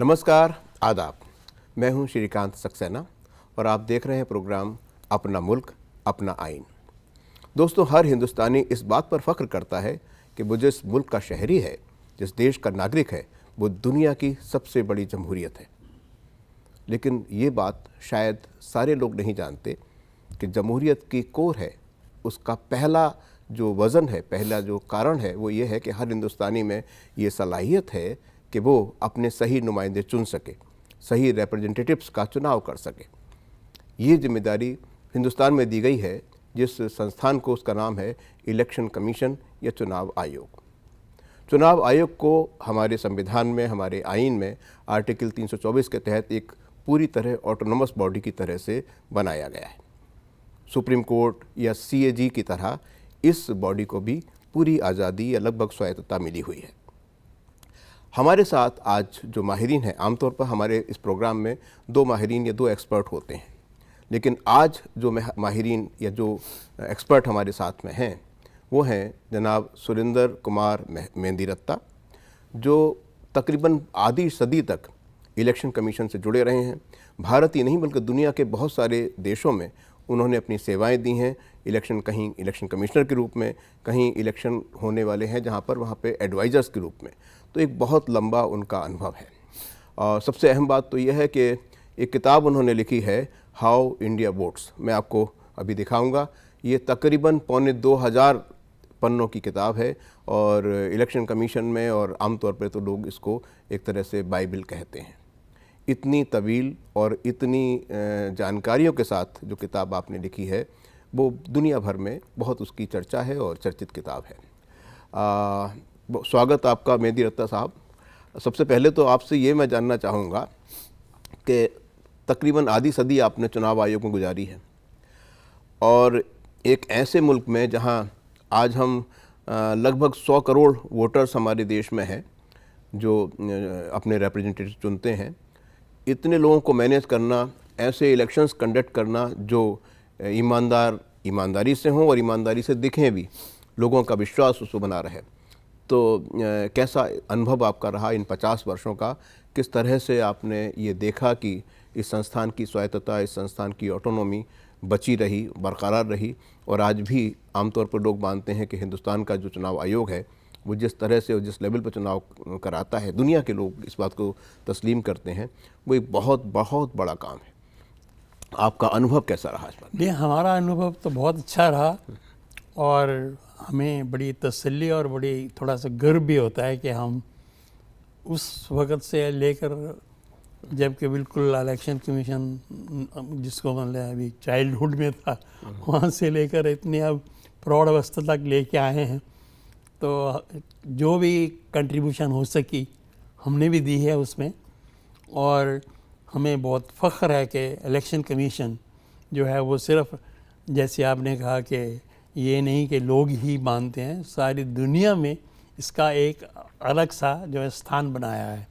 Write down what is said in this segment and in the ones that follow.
नमस्कार, आदाब। मैं हूं श्रीकांत सक्सेना और आप देख रहे हैं प्रोग्राम अपना मुल्क अपना आइन। दोस्तों, हर हिंदुस्तानी इस बात पर फख्र करता है कि वो जिस मुल्क का शहरी है, जिस देश का नागरिक है, वो दुनिया की सबसे बड़ी जमहूरियत है। लेकिन ये बात शायद सारे लोग नहीं जानते कि जमहूरियत की कोर है, उसका पहला जो वज़न है, पहला जो कारण है, वो ये है कि हर हिंदुस्तानी में ये सलाहियत है कि वो अपने सही नुमाइंदे चुन सके, सही रिप्रेजेंटेटिव्स का चुनाव कर सके। ये जिम्मेदारी हिंदुस्तान में दी गई है जिस संस्थान को, उसका नाम है इलेक्शन कमीशन या चुनाव आयोग। चुनाव आयोग को हमारे संविधान में, हमारे आइन में आर्टिकल 324 के तहत एक पूरी तरह ऑटोनोमस बॉडी की तरह से बनाया गया है। सुप्रीम कोर्ट या CAG की तरह इस बॉडी को भी पूरी आज़ादी या लगभग स्वायत्तता मिली हुई है। हमारे साथ आज जो माहिरीन हैं, आमतौर पर हमारे इस प्रोग्राम में 2 माहिरीन या 2 एक्सपर्ट होते हैं, लेकिन आज जो माहिरीन या जो एक्सपर्ट हमारे साथ में हैं वो हैं जनाब सुरेंद्र कुमार मेहंदीरत्ता, जो तकरीबन आधी सदी तक इलेक्शन कमीशन से जुड़े रहे हैं। भारत ही नहीं बल्कि दुनिया के बहुत सारे देशों में उन्होंने अपनी सेवाएं दी हैं। कहीं इलेक्शन कमिश्नर के रूप में, कहीं इलेक्शन होने वाले हैं जहां पर वहां पे एडवाइज़र्स के रूप में। तो एक बहुत लंबा उनका अनुभव है। और सबसे अहम बात तो यह है कि एक किताब उन्होंने लिखी है, हाउ इंडिया वोट्स। मैं आपको अभी दिखाऊंगा। ये तकरीबन 2500 पन्नों की किताब है और इलेक्शन कमीशन में और आमतौर पर तो लोग इसको एक तरह से बाइबल कहते हैं। इतनी तवील और इतनी जानकारियों के साथ जो किताब आपने लिखी है, वो दुनिया भर में बहुत उसकी चर्चा है और चर्चित किताब है। स्वागत आपका मेहंदीरत्ता साहब। सबसे पहले तो आपसे ये मैं जानना चाहूँगा कि तकरीबन आधी सदी आपने चुनाव आयोग में गुजारी है और एक ऐसे मुल्क में जहाँ आज हम लगभग 100 करोड़ वोटर्स हमारे देश में हैं जो अपने रिप्रेजेंटेटिव चुनते हैं, इतने लोगों को मैनेज करना, ऐसे इलेक्शंस कंडक्ट करना जो ईमानदारी से हों और ईमानदारी से दिखें भी, लोगों का विश्वास उसको बना रहे। तो कैसा अनुभव आपका रहा इन 50 वर्षों का? किस तरह से आपने ये देखा कि इस संस्थान की स्वायत्तता, इस संस्थान की ऑटोनॉमी बची रही, बरकरार रही और आज भी आमतौर पर लोग मानते हैं कि हिंदुस्तान का जो चुनाव आयोग है वो जिस तरह से और जिस लेवल पर चुनाव कराता है, दुनिया के लोग इस बात को तस्लीम करते हैं, वो एक बहुत बहुत बड़ा काम है। आपका अनुभव कैसा रहा इस बात? नहीं, हमारा अनुभव तो बहुत अच्छा रहा और हमें बड़ी तसल्ली और बड़ी थोड़ा सा गर्व भी होता है कि हम उस वक़्त से लेकर जबकि बिल्कुल इलेक्शन कमीशन जिसको मतलब अभी चाइल्डहुड में था, वहाँ से लेकर इतनी अब प्रौढ़ अवस्था तक लेके आए हैं। तो जो भी कंट्रीब्यूशन हो सकी हमने भी दी है उसमें और हमें बहुत फ़ख्र है कि इलेक्शन कमीशन जो है वो सिर्फ जैसे आपने कहा कि ये नहीं कि लोग ही मानते हैं, सारी दुनिया में इसका एक अलग सा जो है स्थान बनाया है।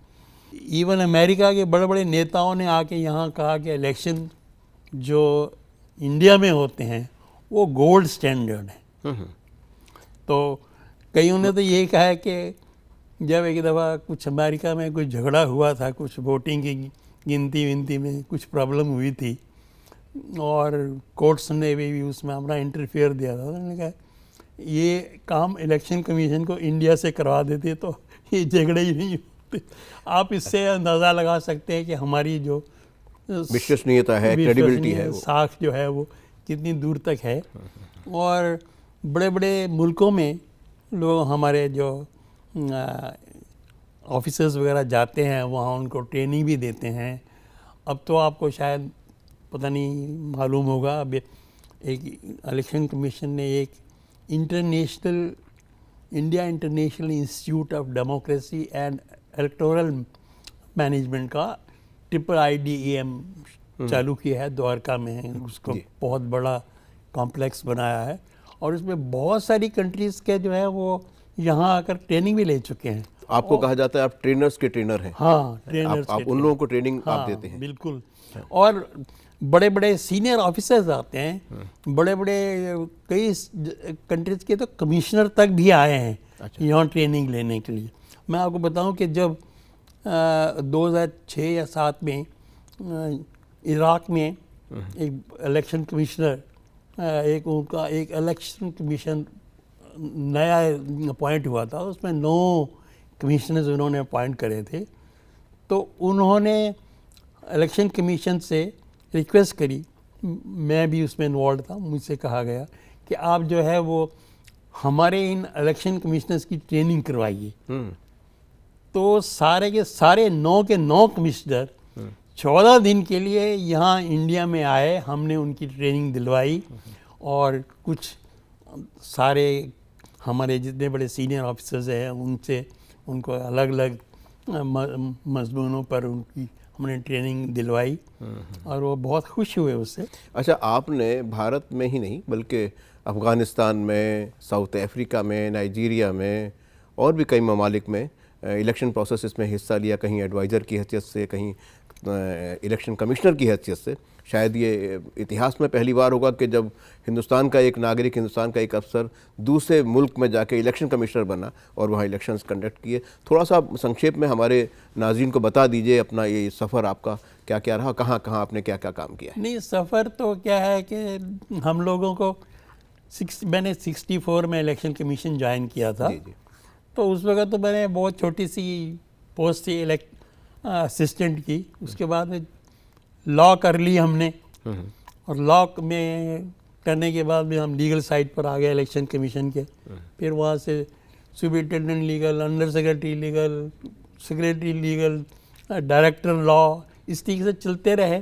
इवन अमेरिका के बड़े बड़े नेताओं ने आके यहाँ कहा कि इलेक्शन जो इंडिया में होते हैं वो गोल्ड स्टैंडर्ड है। तो कईयों ने तो ये कहा है कि जब एक दफ़ा कुछ अमेरिका में कुछ झगड़ा हुआ था, कुछ वोटिंग की गिनती विनती में कुछ प्रॉब्लम हुई थी और कोर्ट्स ने भी उसमें अपना इंटरफेयर दिया था। उन्होंने कहा ये काम इलेक्शन कमीशन को इंडिया से करवा देते तो ये झगड़े ही नहीं होते। आप इससे अंदाज़ा लगा सकते हैं कि हमारी जो विश्वसनीयता है, क्रेडिबिलिटी है, साख जो है वो कितनी दूर तक है। और बड़े बड़े मुल्कों में लोग, हमारे जो ऑफिसर्स वगैरह जाते हैं, वहाँ उनको ट्रेनिंग भी देते हैं। अब तो आपको शायद पता नहीं मालूम होगा, अब एक इलेक्शन कमीशन ने एक India international institute of democracy and electoral management का IIDEM चालू किया है, द्वारका में है। उसको बहुत बड़ा कॉम्प्लेक्स बनाया है और उसमें बहुत सारी कंट्रीज़ के जो है वो यहाँ आकर ट्रेनिंग भी ले चुके हैं। आपको कहा जाता है आप ट्रेनर्स के ट्रेनर हैं। हाँ, ट्रेनर्स आप उन लोगों को ट्रेनिंग हाँ, आप देते हैं। बिल्कुल। और बड़े बड़े सीनियर ऑफिसर्स आते हैं, बड़े बड़े कई कंट्रीज के तो कमिश्नर तक भी आए हैं यहाँ ट्रेनिंग लेने के लिए। मैं आपको बताऊं कि जब 2006 या 7 में इराक में एक इलेक्शन कमिश्नर उनका एक इलेक्शन कमीशन नया अपॉइंट हुआ था, उसमें 9 कमिश्नर्स उन्होंने अपॉइंट करे थे। तो उन्होंने इलेक्शन कमीशन से रिक्वेस्ट करी, मैं भी उसमें इन्वॉल्व था, मुझसे कहा गया कि आप जो है वो हमारे इन इलेक्शन कमिश्नर्स की ट्रेनिंग करवाइए। तो सारे के सारे 9 के 9 कमिश्नर 14 दिन के लिए यहाँ इंडिया में आए, हमने उनकी ट्रेनिंग दिलवाई और कुछ सारे हमारे जितने बड़े सीनियर ऑफिसर्स हैं उनसे उनको अलग अलग मजमूनों पर उनकी हमने ट्रेनिंग दिलवाई और वो बहुत खुश हुए उससे। अच्छा, आपने भारत में ही नहीं बल्कि अफ़गानिस्तान में, साउथ अफ्रीका में, नाइजीरिया में और भी कई ममालिक में इलेक्शन प्रोसेस में हिस्सा लिया, कहीं एडवाइज़र की हैसियत से, कहीं इलेक्शन कमिश्नर की हैसियत से। शायद ये इतिहास में पहली बार होगा कि जब हिंदुस्तान का एक नागरिक, हिंदुस्तान का एक अफसर दूसरे मुल्क में जाके इलेक्शन कमिश्नर बना और वहाँ इलेक्शंस कंडक्ट किए। थोड़ा सा संक्षेप में हमारे नाज़रीन को बता दीजिए अपना ये सफ़र आपका क्या क्या रहा, कहाँ कहाँ आपने क्या क्या काम किया। नहीं, सफ़र तो क्या है कि हम लोगों को मैंने 64 में इलेक्शन कमीशन ज्वाइन किया था। जी। तो उस वक्त तो मैंने बहुत छोटी सी पोस्ट थी असिस्टेंट की। उसके बाद में लॉ कर ली हमने और लॉ में करने के बाद में हम लीगल साइड पर आ गए इलेक्शन कमीशन के। फिर वहाँ से superintendent legal, under secretary legal, secretary legal, director law, इस तरीके से चलते रहे।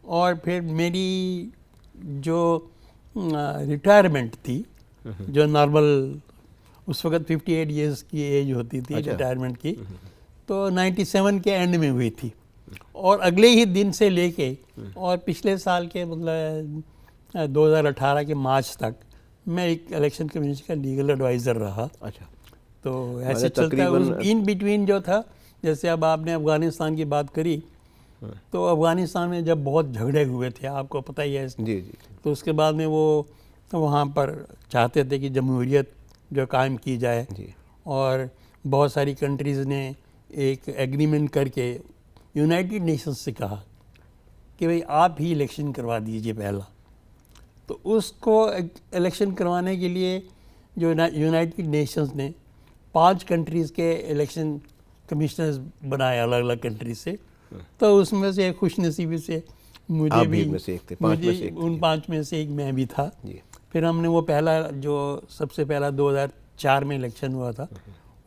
और फिर मेरी जो रिटायरमेंट थी, जो नॉर्मल उस वक्त 58 इयर्स की एज होती थी रिटायरमेंट की, तो 97 के एंड में हुई थी। और अगले ही दिन से लेके और पिछले साल के मतलब 2018 के मार्च तक मैं एक इलेक्शन कमीशन का लीगल एडवाइज़र रहा। अच्छा, तो ऐसे चलता है। इन बिटवीन जो था, जैसे अब आपने अफ़गानिस्तान की बात करी, तो अफ़गानिस्तान में जब बहुत झगड़े हुए थे, आपको पता ही है। जी। तो उसके बाद में वो वहाँ पर चाहते थे कि जमहूरियत जो कायम की जाए जी। और बहुत सारी कंट्रीज़ ने एक एग्रीमेंट करके यूनाइटेड नेशंस से कहा कि भाई आप ही इलेक्शन करवा दीजिए पहला। तो उसको इलेक्शन करवाने के लिए जो यूनाइटेड नेशंस ने 5 कंट्रीज़ के इलेक्शन कमिश्नर्स बनाए अलग अलग कंट्री से। तो उसमें से खुशनसीबी से मुझे भी उन 5 में से एक मैं भी था। फिर हमने वो पहला जो सबसे पहला 2004 में इलेक्शन हुआ था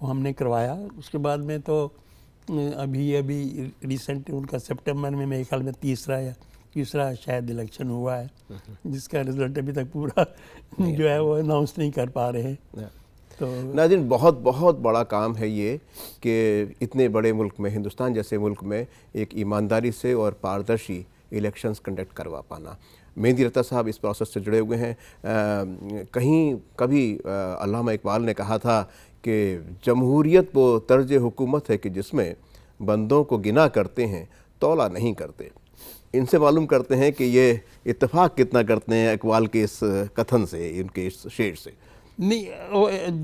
वो हमने करवाया। उसके बाद में तो अभी रिसेंट उनका सितंबर में मेरे ख्याल में तीसरा शायद इलेक्शन हुआ है, जिसका रिजल्ट अभी तक पूरा जो है वो अनाउंस नहीं कर पा रहे हैं। तो नाज़रीन, बहुत बहुत बड़ा काम है ये कि इतने बड़े मुल्क में, हिंदुस्तान जैसे मुल्क में, एक ईमानदारी से और पारदर्शी इलेक्शंस कंडक्ट करवा पाना। मेहंदी रता साहब इस प्रोसेस से जुड़े हुए हैं। कभी अल्लामा इकबाल ने कहा था कि जमहूरियत वो तर्ज हुकूमत है कि जिसमें बंदों को गिना करते हैं, तौला नहीं करते। इनसे मालूम करते हैं कि ये इत्तेफाक कितना करते हैं इकबाल के इस कथन से, इनके इस शेर से। नहीं,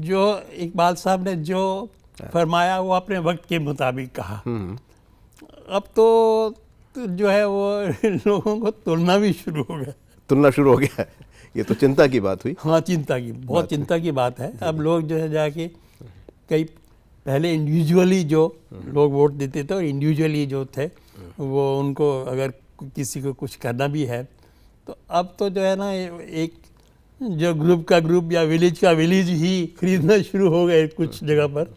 जो इकबाल साहब ने जो फरमाया वो अपने वक्त के मुताबिक कहा। अब तो जो है वो लोगों को तुलना भी शुरू हो गया। ये तो चिंता की बात हुई। हाँ, बहुत चिंता की बात है। अब लोग जो है जाके कई पहले इंडिविजुअली जो लोग वोट देते थे और इंडिविजुअली जो थे वो उनको अगर किसी को कुछ करना भी है तो अब तो जो है ना एक जो ग्रुप का ग्रुप या विलेज का विलेज ही खरीदना शुरू हो गए कुछ जगह पर।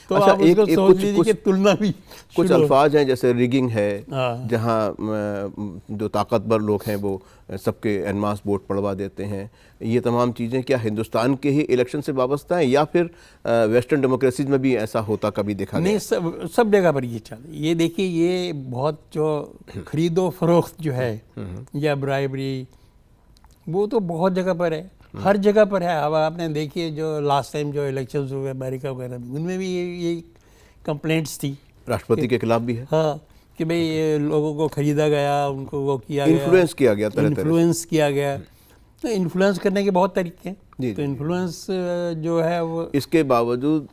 तो अच्छा, आप उसको सोच लीजिए कि तुलना भी कुछ अल्फाज हैं जैसे रिगिंग है, जहाँ जो ताकतवर लोग हैं वो सबके एनमास वोट पड़वा देते हैं। ये तमाम चीज़ें क्या हिंदुस्तान के ही इलेक्शन से वाबस्ता हैं या फिर वेस्टर्न डेमोक्रेसीज में भी ऐसा होता कभी देखा नहीं? सब जगह पर ये चल। ये देखिए, ये बहुत जो खरीदो फरोख्त जो है या ब्राइबरी, वो तो बहुत जगह पर है, हर जगह पर है। अब आपने देखिए जो लास्ट टाइम जो इलेक्शंस हुए अमेरिका वगैरह में, उनमें भी ये कंप्लेंट्स थी, राष्ट्रपति के खिलाफ भी है। हाँ, कि भाई लोगों को खरीदा गया, उनको वो किया गया, इन्फ्लुएंस किया गया, इन्फ्लुएंस किया गया। तो इन्फ्लुएंस करने के बहुत तरीके हैं। तो इन्फ्लुएंस जो है वो, इसके बावजूद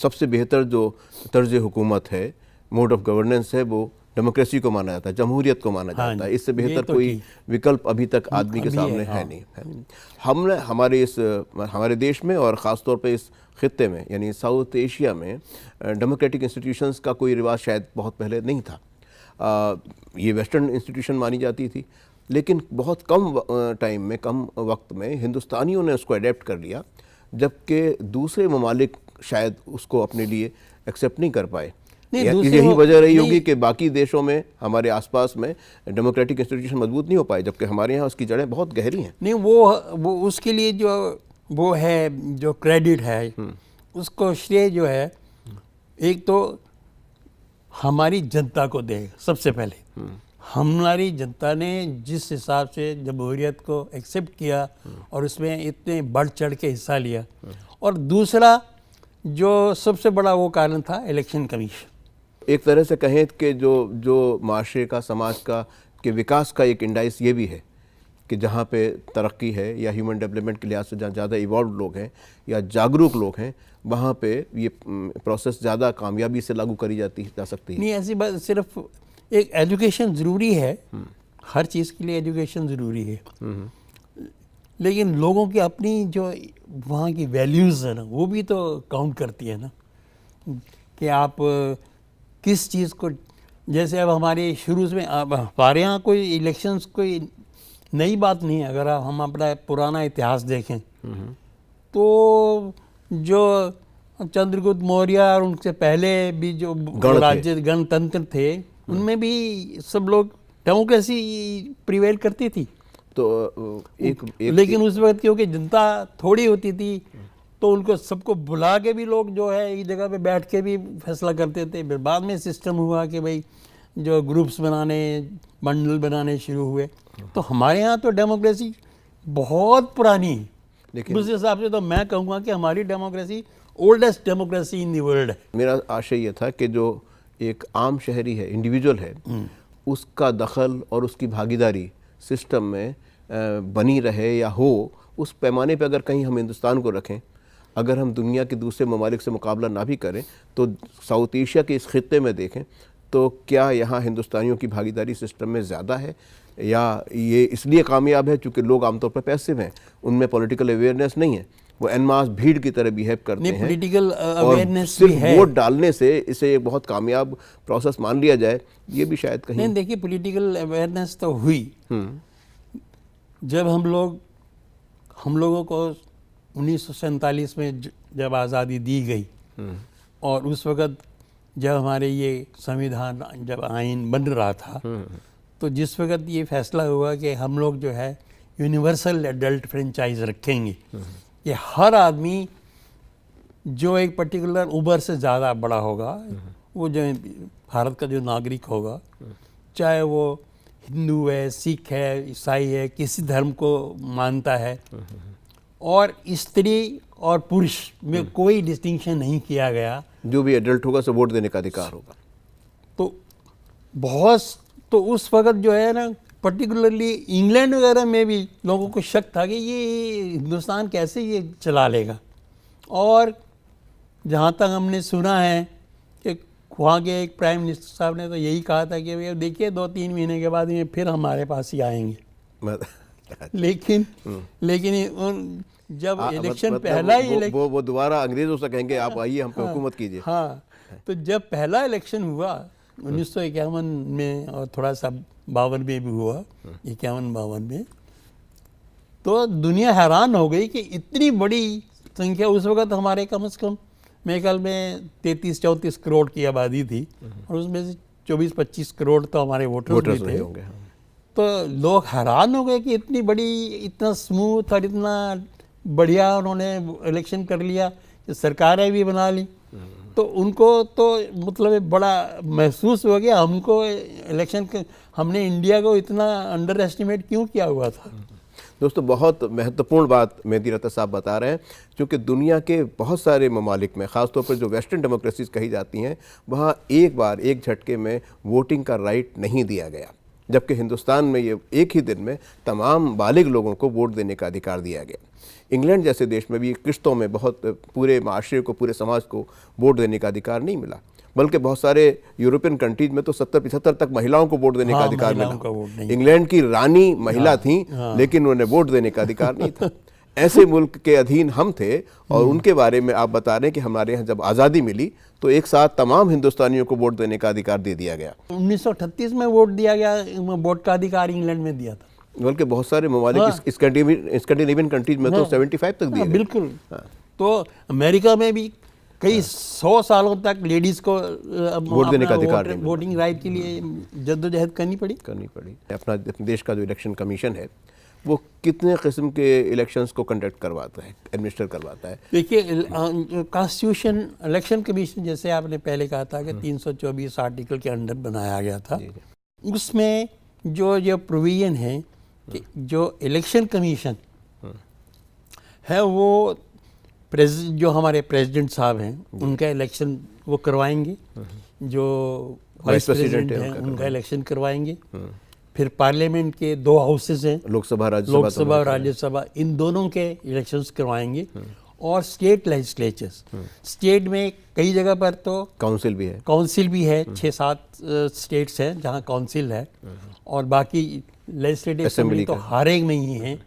सबसे बेहतर जो तर्ज हुकूमत है मोड ऑफ गवर्नेंस है वो डेमोक्रेसी को माना जाता है, जमहूरियत को माना हाँ जाता है। जी, इससे ये बेहतर तो कोई ठीक। विकल्प अभी तक आदमी के अभी सामने है, हाँ। है नहीं। हमने हमारे देश में और ख़ास तौर पे इस खित्ते में यानी साउथ एशिया में डेमोक्रेटिक इंस्टीट्यूशंस का कोई रिवाज शायद बहुत पहले नहीं था। ये वेस्टर्न इंस्टीट्यूशन मानी जाती थी, लेकिन बहुत कम टाइम में, कम वक्त में हिंदुस्तानियों ने उसको अडेप्ट कर लिया, जबकि दूसरे ममालिक शायद उसको अपने लिए एक्सेप्ट नहीं कर पाए। यही वजह रही होगी कि बाकी देशों में, हमारे आसपास में डेमोक्रेटिक इंस्टीट्यूशन मजबूत नहीं हो पाए, जबकि हमारे यहाँ उसकी जड़ें बहुत गहरी हैं। नहीं, वो उसके लिए जो वो है, जो क्रेडिट है, उसको श्रेय जो है एक तो हमारी जनता को देगा सबसे पहले। हमारी जनता ने जिस हिसाब से जमहूरियत को एक्सेप्ट किया और उसमें इतने बढ़ चढ़ के हिस्सा लिया, और दूसरा जो सबसे बड़ा वो कारण था इलेक्शन कमीशन। एक तरह से कहें कि जो माशरे का, समाज का के विकास का एक इंडाइस ये भी है कि जहाँ पे तरक्की है या ह्यूमन डेवलपमेंट के लिहाज से जहाँ ज़्यादा इवॉल्व लोग हैं या जागरूक लोग हैं, वहाँ पे ये प्रोसेस ज़्यादा कामयाबी से लागू करी जा सकती है। नहीं, ऐसी बात, सिर्फ एक एजुकेशन ज़रूरी है, हर चीज़ के लिए एजुकेशन ज़रूरी है, लेकिन लोगों की अपनी जो वहाँ की वैल्यूज़ है ना, वो भी तो काउंट करती है ना, कि आप किस चीज़ को, जैसे अब हमारे शुरू में, अब हमारे यहाँ कोई इलेक्शंस कोई नई बात नहीं है। अगर हम अपना पुराना इतिहास देखें तो जो चंद्रगुप्त मौर्य और उनसे पहले भी जो राज्य गणतंत्र थे, उनमें भी सब लोग डेमोक्रेसी प्रिवेल करती थी। तो लेकिन उस वक्त क्योंकि जनता थोड़ी होती थी, तो उनको सबको बुला के भी लोग जो है एक जगह पे बैठ के भी फैसला करते थे। फिर बाद में सिस्टम हुआ कि भाई जो ग्रुप्स बनाने, बंडल बनाने शुरू हुए। तो हमारे यहाँ तो डेमोक्रेसी बहुत पुरानी है, लेकिन उस हिसाब से तो मैं कहूँगा कि हमारी democracy oldest democracy in the world है। मेरा आशय ये था कि जो एक आम शहरी है, इंडिविजुअल है, उसका दखल और उसकी भागीदारी सिस्टम में बनी रहे या हो, उस पैमाने पे अगर कहीं हम हिंदुस्तान को रखें, अगर हम दुनिया के दूसरे ममालिक से मुकाबला ना भी करें तो साउथ एशिया के इस खित्ते में देखें तो क्या यहाँ हिंदुस्तानियों की भागीदारी सिस्टम में ज़्यादा है, या ये इसलिए कामयाब है क्योंकि लोग आमतौर पर पैसिव हैं, उनमें पॉलिटिकल अवेयरनेस नहीं है, वो एनमास भीड़ की तरह बिहेव करते हैं। पॉलिटिकल अवेयरनेस सिर्फ वोट डालने से इसे एक बहुत कामयाब प्रोसेस मान लिया जाए, ये भी शायद कहीं नहीं। देखिए, पॉलिटिकल अवेयरनेस तो हुई जब हम लोगों को 1947 में जब आज़ादी दी गई, और उस वक़्त जब हमारे ये संविधान, जब आइन बन रहा था, तो जिस वक़्त ये फैसला हुआ कि हम लोग जो है यूनिवर्सल एडल्ट फ्रेंचाइज रखेंगे, कि हर आदमी जो एक पर्टिकुलर उम्र से ज़्यादा बड़ा होगा, वो जो भारत का जो नागरिक होगा, चाहे वो हिंदू है, सिख है, ईसाई है, किसी धर्म को मानता है, और स्त्री और पुरुष में कोई डिस्टिंक्शन नहीं किया गया, जो भी एडल्ट होगा उसे वोट देने का अधिकार होगा। तो उस वक़्त जो है ना, पर्टिकुलरली इंग्लैंड वगैरह में भी लोगों को शक था कि ये हिंदुस्तान कैसे ये चला लेगा। और जहाँ तक हमने सुना है कि वहाँ के एक प्राइम मिनिस्टर साहब ने तो यही कहा था कि भैया देखिए 2-3 महीने के बाद ये फिर हमारे पास ही आएंगे। लेकिन जब इलेक्शन पहला ही वो दोबारा अंग्रेजों से कहेंगे आप आइए हम पे हुकूमत कीजिए। हाँ, तो जब पहला इलेक्शन हुआ 1951 में, और थोड़ा सा 52 में भी हुआ, 51-52 में, तो दुनिया हैरान हो गई कि इतनी बड़ी संख्या। उस वक़्त हमारे कम से कम मेरे ख्याल में 33-34 करोड़ की आबादी थी, और उसमें से 24-25 करोड़ तो हमारे वोटर्स भी थे। तो लोग हैरान हो गए कि इतनी बड़ी, इतना स्मूथ और इतना बढ़िया उन्होंने इलेक्शन कर लिया, सरकारें भी बना ली। तो उनको तो मतलब बड़ा महसूस हो गया, हमको इलेक्शन हमने इंडिया को इतना अंडर एस्टिमेट क्यों किया हुआ था। दोस्तों, बहुत महत्वपूर्ण बात मेहदी रता साहब बता रहे हैं, क्योंकि दुनिया के बहुत सारे ममालिक में, ख़ासतौर पर जो वेस्टर्न डेमोक्रेसीज कही जाती हैं, वहाँ एक बार एक झटके में वोटिंग का राइट नहीं दिया गया, जबकि हिंदुस्तान में ये एक ही दिन में तमाम बालिग लोगों को वोट देने का अधिकार दिया गया। इंग्लैंड जैसे देश में भी किश्तों में बहुत पूरे माशरे को, पूरे समाज को वोट देने का अधिकार नहीं मिला। बल्कि बहुत सारे यूरोपियन कंट्रीज में तो 70-75 तक महिलाओं को वोट देने का हाँ, अधिकार मिला। महिलाओं का वोट नहीं। इंग्लैंड की रानी महिला थी, लेकिन उन्हें वोट देने का अधिकार नहीं था। ऐसे मुल्क के अधीन हम थे और उनके बारे में आप बता रहे हैं कि हमारे यहाँ जब आज़ादी मिली तो एक साथ तमाम हिंदुस्तानियों को वोट देने का अधिकार दे दिया गया। 1938 में वोट दिया गया, वोट का अधिकार इंग्लैंड में दिया था। बल्कि बहुत सारे ममालिक स्कैंडिनेवियन कंट्रीज में तो 75 तक दिए गए। बिल्कुल। तो अमेरिका में भी कई 100 सालों तक लेडीज को वोट देने का अधिकार नहीं मिला। वोटिंग राइट के लिए जद्दोजहद करनी पड़ी। अपना देश का जो इलेक्शन कमीशन है वो कितने किस्म के इलेक्शंस को कंडक्ट करवाता है, एडमिनिस्टर करवाता है? देखिए, कॉन्स्टिट्यूशन इलेक्शन कमीशन जैसे आपने पहले कहा था कि 324 आर्टिकल के अंडर बनाया गया था। उसमें जो प्रोविजन है कि जो इलेक्शन कमीशन है वो जो हमारे प्रेसिडेंट साहब हैं उनका इलेक्शन वो करवाएंगे, जो वाइस प्रेसिडेंट हैं उनका इलेक्शन करवाएंगे। फिर पार्लियामेंट के 2 हाउसेस हैं, लोकसभा और राज्यसभा, इन दोनों के इलेक्शंस करवाएंगे। और स्टेट लेजिस्लेचर्स, स्टेट में कई जगह पर तो काउंसिल भी है 6-7 स्टेट्स हैं जहाँ काउंसिल है, और बाकी लेजिस्लेटिव असेंबली तो हर एक में ही है।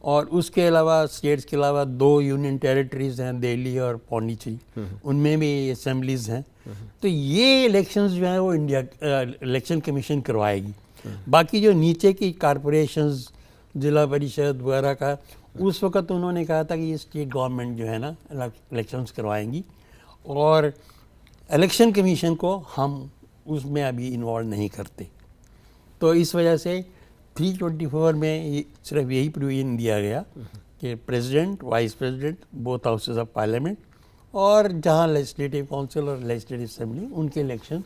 और उसके अलावा स्टेट्स के अलावा 2 यूनियन टेरिटरीज हैं, दिल्ली और पौंडीचेरी, उनमें भी असेंबलीज हैं। तो ये इलेक्शंस जो हैं वो इंडिया इलेक्शन कमीशन करवाएगी। बाकी जो नीचे की कॉरपोरेशंस, जिला परिषद वगैरह का, उस वक्त उन्होंने कहा था कि ये स्टेट गवर्नमेंट जो है ना इलेक्शंस करवाएंगी, और इलेक्शन कमीशन को हम उसमें अभी इन्वॉल्व नहीं करते। तो इस वजह से 324 में सिर्फ यही प्रोविजन दिया गया कि president, vice president, both houses of parliament, और जहाँ लेजिस्लेटिव काउंसिल और लेजिस्लेटिव असेंबली, उनके इलेक्शन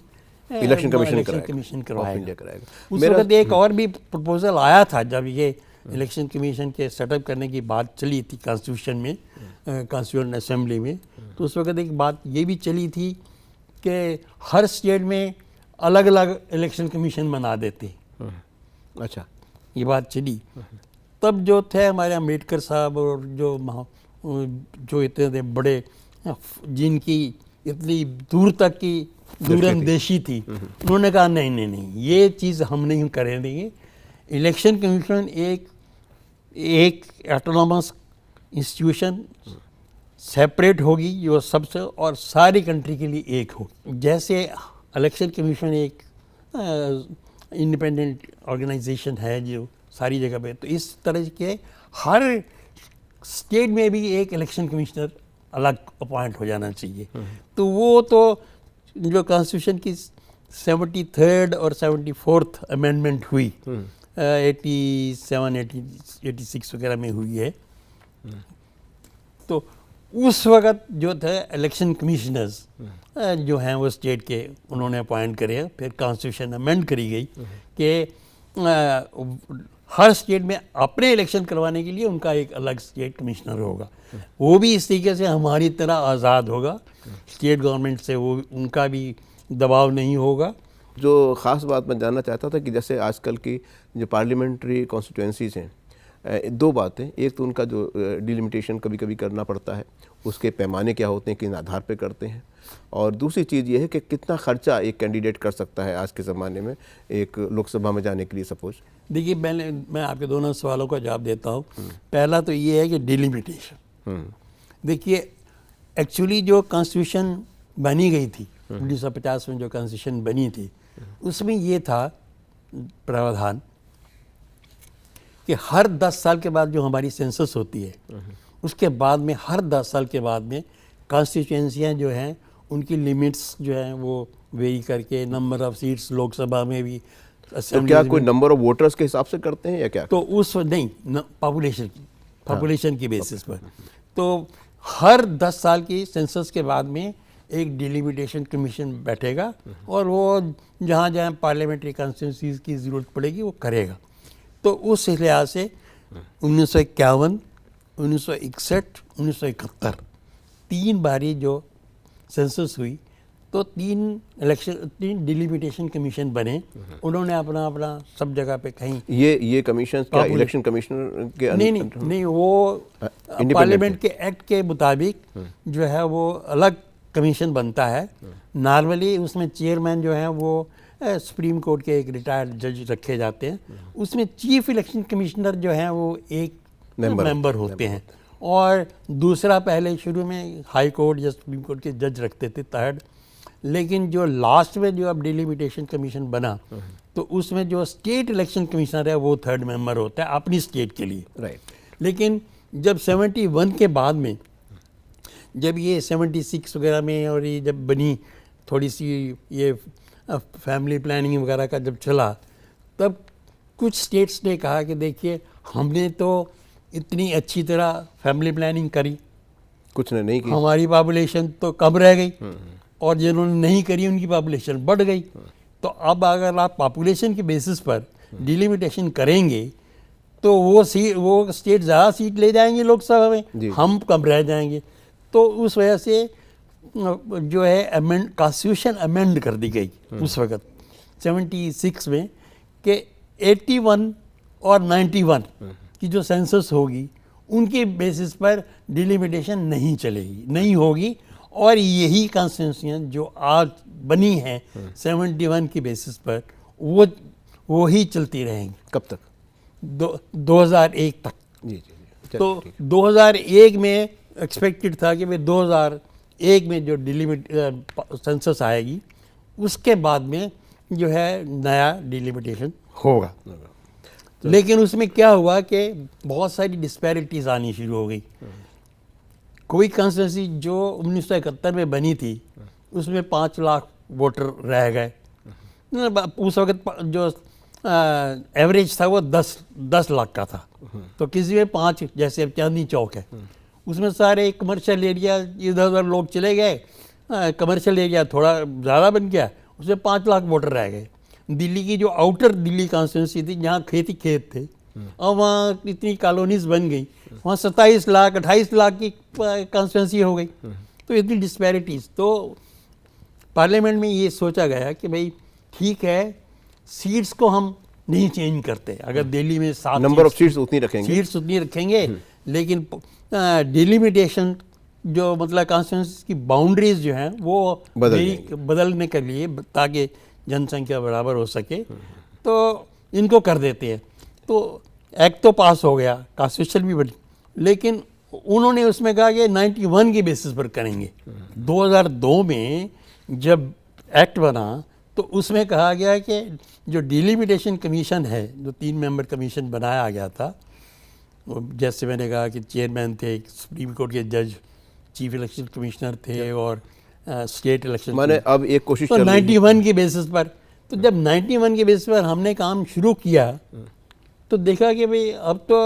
कमीशन करवाएगा। उस वक्त एक और भी प्रपोजल आया था जब ये इलेक्शन कमीशन के सेटअप करने की बात चली थी कॉन्स्टिट्यूशन में, कॉन्स्टिट्यूएंट असेंबली में। तो उस वक्त एक बात ये भी चली थी कि हर स्टेट में अलग अलग इलेक्शन कमीशन बना देते। अच्छा, ये बात चली। तब जो थे हमारे अम्बेडकर साहब और जो इतने बड़े, जिनकी इतनी दूर तक की दूरंदेशी थी, उन्होंने कहा नहीं, ये चीज़ हम नहीं करें देंगे। इलेक्शन कमीशन एक ऑटोनॉमस इंस्टीट्यूशन सेपरेट होगी जो सबसे, और सारी कंट्री के लिए एक होगी। जैसे इलेक्शन कमीशन एक इंडिपेंडेंट ऑर्गेनाइजेशन है जो सारी जगह पे, तो इस तरह के हर स्टेट में भी एक इलेक्शन कमिश्नर अलग अपॉइंट हो जाना चाहिए। तो वो तो जो कॉन्स्टिट्यूशन की 73rd और 74th अमेंडमेंट हुई 87-86 वगैरह में हुई है, तो उस वक्त जो थे इलेक्शन कमिश्नर्स जो हैं वो स्टेट के उन्होंने अपॉइंट करे हैं। फिर कॉन्स्टिट्यूशन अमेंड करी गई कि हर स्टेट में अपने इलेक्शन करवाने के लिए उनका एक अलग स्टेट कमिश्नर होगा। वो भी इस तरीके से हमारी तरह आज़ाद होगा, स्टेट गवर्नमेंट से वो उनका भी दबाव नहीं होगा। जो ख़ास बात मैं जानना चाहता था कि जैसे आजकल की जो पार्लियामेंट्री कॉन्स्टिट्यूंसीज़ हैं, 2 बातें, एक तो उनका जो डिलिमिटेशन कभी कभी करना पड़ता है, उसके पैमाने क्या होते हैं, किन आधार पे करते हैं, और दूसरी चीज़ ये है कि कितना खर्चा एक कैंडिडेट कर सकता है आज के ज़माने में एक लोकसभा में जाने के लिए। सपोज देखिए, मैं आपके दोनों सवालों का जवाब देता हूँ। पहला तो ये है कि डिलिमिटेशन। देखिए, एक्चुअली जो कॉन्स्टिट्यूशन बनी गई थी 1950 में, जो कॉन्स्टिट्यूशन बनी थी, उसमें ये था प्रावधान कि हर 10 साल के बाद जो हमारी सेंसस होती है, उसके बाद में हर 10 साल के बाद में कॉन्स्टिट्यूएंसियाँ जो हैं उनकी लिमिट्स जो हैं वो वेरी करके, नंबर ऑफ सीट्स लोकसभा में भी, तो क्या कोई नंबर ऑफ वोटर्स के हिसाब से करते हैं या क्या? तो उस नहीं, पॉपुलेशन की बेसिस पर। तो हर 10 साल की सेंसस के बाद में एक डिलिमिटेशन कमीशन बैठेगा और वो जहाँ जहाँ पार्लियामेंट्री कॉन्स्टिट्यूंसीज की ज़रूरत पड़ेगी वो करेगा। तो उस लिहाज से 1951, 1961, 1971 3 बारी जो सेंसस हुई, तो 3 डिलिमिटेशन कमीशन बने। उन्होंने अपना अपना सब जगह पे कहीं ये कमीशन क्या इलेक्शन कमिश्नर के नहीं, वो पार्लियामेंट के एक्ट के मुताबिक जो है वो अलग कमीशन बनता है। नॉर्मली उसमें चेयरमैन जो है वो सुप्रीम कोर्ट के एक रिटायर्ड जज रखे जाते हैं। उसमें चीफ इलेक्शन कमिश्नर जो है वो एक मेंबर होते हैं, और दूसरा पहले शुरू में हाई कोर्ट या सुप्रीम कोर्ट के जज रखते थे, थर्ड। लेकिन जो लास्ट में जो अब डिलिमिटेशन कमीशन बना, तो उसमें जो स्टेट इलेक्शन कमिश्नर है वो थर्ड मेंबर होता है अपनी स्टेट के लिए। राइट। लेकिन जब 71 के बाद में, जब ये 76 वगैरह में और ये जब बनी थोड़ी सी ये फैमिली प्लानिंग वगैरह का जब चला, तब कुछ स्टेट्स ने कहा कि देखिए हमने तो इतनी अच्छी तरह फैमिली प्लानिंग करी, कुछ ने नहीं की, हमारी पॉपुलेशन तो कम रह गई, और जिन्होंने नहीं करी उनकी पॉपुलेशन बढ़ गई। तो अब अगर आप पॉपुलेशन के बेसिस पर डिलिमिटेशन करेंगे तो वो स्टेट ज़्यादा सीट ले जाएंगे लोकसभा में, हम कम रह जाएंगे। तो उस वजह से जो है कॉन्स्टिट्यूशन अमेंड कर दी गई उस वक्त 76 में कि 81 और 91 की जो सेंसस होगी उनके बेसिस पर डिलिमिटेशन नहीं चलेगी, नहीं होगी। और यही कॉन्स्टिट्यूशन जो आज बनी है 71 की बेसिस पर, वो ही चलती रहेंगी। कब तक? 2001 तक। जी जी जी। तो 2001 में एक्सपेक्टेड था कि भाई 2001 में जो सेंसस आएगी उसके बाद में जो है नया डिलिमिटेशन होगा। लेकिन उसमें क्या हुआ कि बहुत सारी डिस्पैरिटीज़ आनी शुरू हो गई। कोई कॉन्स्टिट्यूंसी जो 1971 में बनी थी उसमें 5 लाख वोटर रह गए। उस वक्त जो एवरेज था वो 10 लाख का था। तो किसी में 5, जैसे अब चांदनी चौक है, उसमें सारे कमर्शियल एरिया इधर उधर लोग चले गए, कमर्शियल एरिया थोड़ा ज़्यादा बन गया, उसमें 5 लाख वोटर रह गए। दिल्ली की जो आउटर दिल्ली कॉन्स्टिट्यूंसी थी जहाँ खेत ही खेत थे, और वहाँ इतनी कॉलोनीज बन गई, वहाँ 27 लाख 28 लाख की कॉन्स्टिट्यूंसी हो गई। तो इतनी डिस्पैरिटीज़, तो पार्लियामेंट में ये सोचा गया कि भाई ठीक है, सीट्स को हम नहीं चेंज करते। अगर दिल्ली में 7 नंबर ऑफ सीट्स उतनी रखेंगे, लेकिन डिलिमिटेशन जो मतलब कॉन्स्टिट्यूंसी की बाउंड्रीज जो हैं वो बदलने के लिए, ताकि जनसंख्या बराबर हो सके, तो इनको कर देते हैं। तो एक्ट तो पास हो गया, कॉन्स्टिट्यूशन भी बनी, लेकिन उन्होंने उसमें कहा कि 91 के बेसिस पर करेंगे। 2002 में जब एक्ट बना तो उसमें कहा गया कि जो डिलिमिटेशन कमीशन है, जो 3 मेंबर कमीशन बनाया गया था, जैसे मैंने कहा कि चेयरमैन थे, सुप्रीम कोर्ट के जज, चीफ इलेक्शन कमिश्नर थे, और स्टेट इलेक्शन, मैंने अब एक कोशिश तो 91 के बेसिस पर। तो जब 91 के बेसिस पर हमने काम शुरू किया तो देखा कि भाई अब तो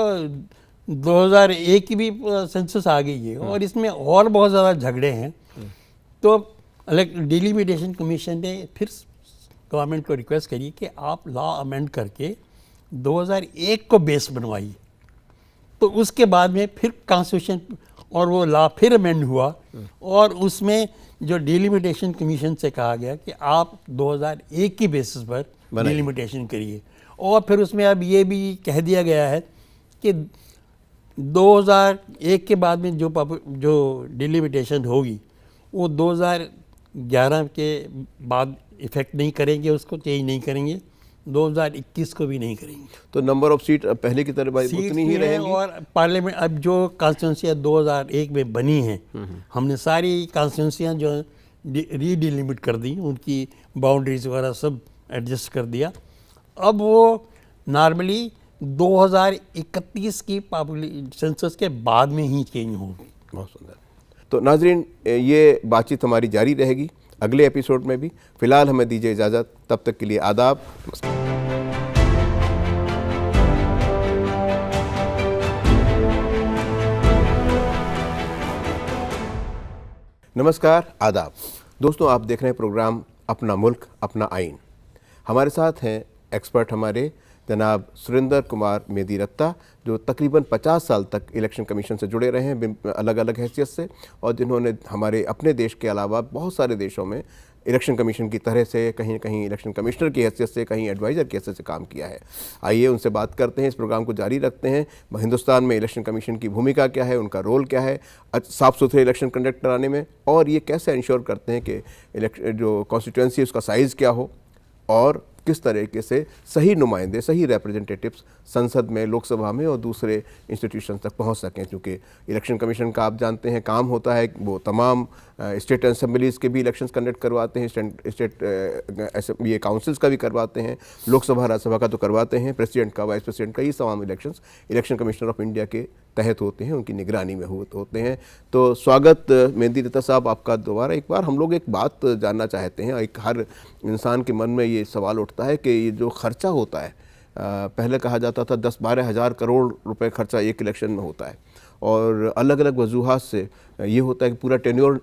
2001 की भी सेंसस आ गई है, और इसमें और बहुत ज़्यादा झगड़े हैं। तो डिलिमिटेशन कमीशन ने फिर गवर्नमेंट को रिक्वेस्ट करी कि आप लॉ अमेंड करके 2001 को बेस बनवाइए। तो उसके बाद में फिर कॉन्स्टिट्यूशन और वो लॉ फिर अमेंड हुआ, और उसमें जो डिलिमिटेशन कमीशन से कहा गया कि आप 2001 की बेसिस पर डिलिमिटेशन करिए। और फिर उसमें अब ये भी कह दिया गया है कि 2001 के बाद में जो डिलिमिटेशन होगी वो 2011 के बाद इफेक्ट नहीं करेंगे, उसको चेंज नहीं करेंगे, 2021 को भी नहीं करेंगे। तो नंबर ऑफ सीट पहले की तरह उतनी ही रहेंगी। और पार्लियामेंट अब जो कॉन्स्टिट्यूंसियाँ 2001 में बनी हैं, हमने सारी कॉन्स्टिट्यूंसियाँ जो रीडिलिमिट कर दी, उनकी बाउंड्रीज वगैरह सब एडजस्ट कर दिया। अब वो नॉर्मली 2031 की सेंसस के बाद में ही चेंज होगी। बहुत सुंदर। तो नाजरीन, ये बातचीत हमारी जारी रहेगी अगले एपिसोड में भी। फिलहाल हमें दीजिए इजाज़त, तब तक के लिए आदाब, नमस्कार। नमस्कार, आदाब दोस्तों, आप देख रहे हैं प्रोग्राम अपना मुल्क अपना आइन। हमारे साथ हैं एक्सपर्ट हमारे जनाब सुरेंद्र कुमार मेदी रत्ता, जो तकरीबन 50 साल तक इलेक्शन कमीशन से जुड़े रहे हैं अलग अलग हैसियत से, और जिन्होंने हमारे अपने देश के अलावा बहुत सारे देशों में इलेक्शन कमीशन की तरह से, कहीं न कहीं इलेक्शन कमिश्नर की हैसियत से, कहीं एडवाइज़र की हैसियत से काम किया है। आइए उनसे बात करते हैं, इस प्रोग्राम को जारी रखते हैं। हिंदुस्तान में इलेक्शन कमीशन की भूमिका क्या है, उनका रोल क्या है साफ़ सुथरे इलेक्शन कंडक्ट कराने में, और ये कैसे इंश्योर करते हैं कि इलेक्शन जो कॉन्स्टिट्यूंसी उसका साइज़ क्या हो और किस तरीके से सही नुमाइंदे, सही रिप्रेजेंटेटिव्स संसद में, लोकसभा में और दूसरे इंस्टीट्यूशन तक पहुंच सकें। क्योंकि इलेक्शन कमीशन का आप जानते हैं काम होता है, वो तमाम स्टेट असेंबलीज़ के भी इलेक्शंस कंडक्ट करवाते हैं, स्टेट ये काउंसिल्स का भी करवाते हैं, लोकसभा राज्यसभा का तो करवाते हैं, प्रेसिडेंट का, वाइस प्रेसिडेंट का, ये तमाम elections election commissioner of India के तहत होते हैं, उनकी निगरानी में होते हैं। तो स्वागत मेहंदी रता साहब आपका दोबारा एक बार। हम लोग एक बात जानना चाहते हैं, एक हर इंसान के मन में ये सवाल उठता है कि ये जो खर्चा होता है, पहले कहा जाता था 10-12 हज़ार करोड़ रुपए खर्चा एक इलेक्शन में होता है, और अलग अलग वजूहात से ये होता है कि पूरा टेन्योर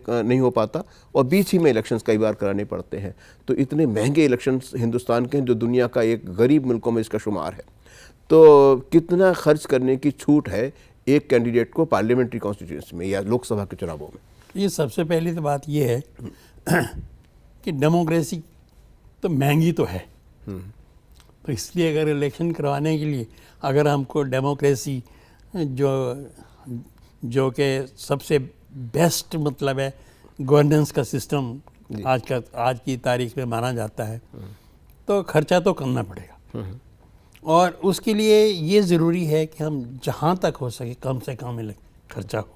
नहीं हो पाता और बीच ही में इलेक्शंस कई बार कराने पड़ते हैं। तो इतने महंगे इलेक्शंस हिंदुस्तान के हैं, जो दुनिया का एक गरीब मुल्कों में इसका शुमार है। तो कितना खर्च करने की छूट है एक कैंडिडेट को पार्लियामेंट्री कॉन्स्टिट्यूंसी में या लोकसभा के चुनावों में? ये सबसे पहली तो बात ये है कि डेमोक्रेसी तो महंगी तो है, तो इसलिए अगर इलेक्शन करवाने के लिए अगर हमको डेमोक्रेसी जो कि सबसे बेस्ट मतलब है गवर्नेंस का सिस्टम आज की तारीख में माना जाता है, तो खर्चा तो करना पड़ेगा। और उसके लिए ये ज़रूरी है कि हम जहाँ तक हो सके कम से कम खर्चा हो।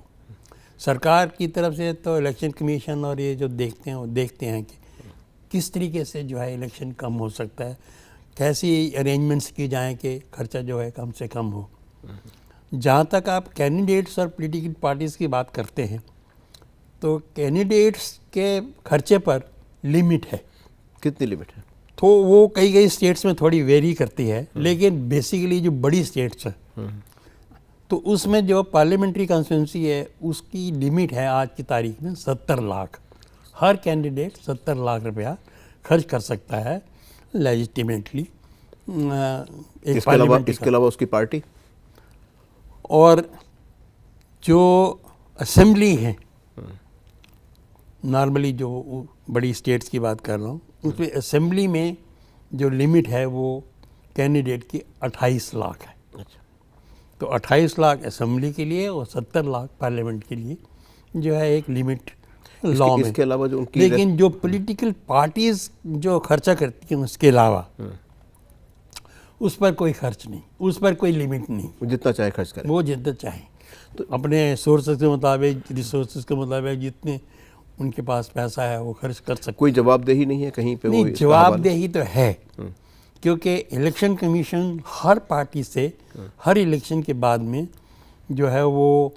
सरकार की तरफ से तो इलेक्शन कमीशन और ये जो देखते हैं वो देखते हैं कि किस तरीके से जो है इलेक्शन कम हो सकता है, कैसी अरेंजमेंट्स की जाएं कि खर्चा जो है कम से कम हो। जहाँ तक आप कैंडिडेट्स और पॉलिटिकल पार्टीज़ की बात करते हैं, तो कैंडिडेट्स के खर्चे पर लिमिट है। कितनी लिमिट है? तो वो कई स्टेट्स में थोड़ी वेरी करती है, लेकिन बेसिकली जो बड़ी स्टेट्स है तो उसमें जो पार्लियामेंट्री कॉन्स्टिट्यूंसी है उसकी लिमिट है आज की तारीख में 70 लाख। हर कैंडिडेट 70 लाख रुपया खर्च कर सकता है लेजिटिमेटली। इसके अलावा उसकी पार्टी और जो असेंबली है, नॉर्मली जो बड़ी स्टेट्स की बात कर रहा हूँ, उसमें असेंबली में जो लिमिट है वो कैंडिडेट की 28 लाख है। अच्छा। तो 28 लाख असेंबली के लिए और 70 लाख पार्लियामेंट के लिए जो है एक लिमिट लॉ में। इसके अलावा जो उनकी लेकिन जो पॉलिटिकल पार्टीज जो खर्चा करती हैं उसके अलावा उस पर कोई खर्च नहीं, उस पर कोई लिमिट नहीं, जितना चाहे खर्च करें, वो जितना चाहे तो अपने सोर्सेज के मुताबिक, रिसोर्सेज के मुताबिक जितने उनके पास पैसा है वो खर्च कर सकते। कोई जवाबदेही नहीं है कहीं पे? नहीं, जवाबदेही तो है, क्योंकि इलेक्शन कमीशन हर पार्टी से हर इलेक्शन के बाद में जो है वो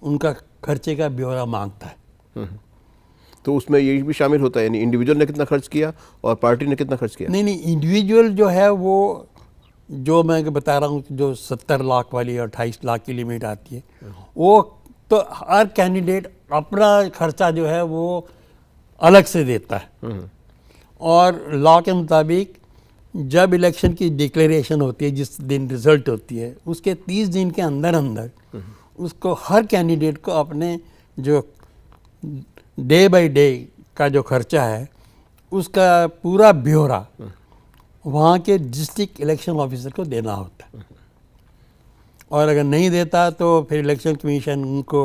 उनका खर्चे का ब्यौरा मांगता है। तो उसमें ये भी शामिल होता है, यानी इंडिविजुअल ने कितना खर्च किया और पार्टी ने कितना खर्च किया? नहीं, इंडिविजुअल जो है वो जो मैं बता रहा हूँ जो 70 लाख वाली और 28 लाख की लिमिट आती है, वो तो हर कैंडिडेट अपना खर्चा जो है वो अलग से देता है। और लॉ के मुताबिक जब इलेक्शन की डिक्लेरेशन होती है, जिस दिन रिजल्ट होती है, उसके 30 दिन के अंदर अंदर उसको हर कैंडिडेट को अपने जो डे बाय डे का जो खर्चा है उसका पूरा ब्यौरा वहाँ के डिस्ट्रिक्ट इलेक्शन ऑफिसर को देना होता है। और अगर नहीं देता तो फिर इलेक्शन कमीशन उनको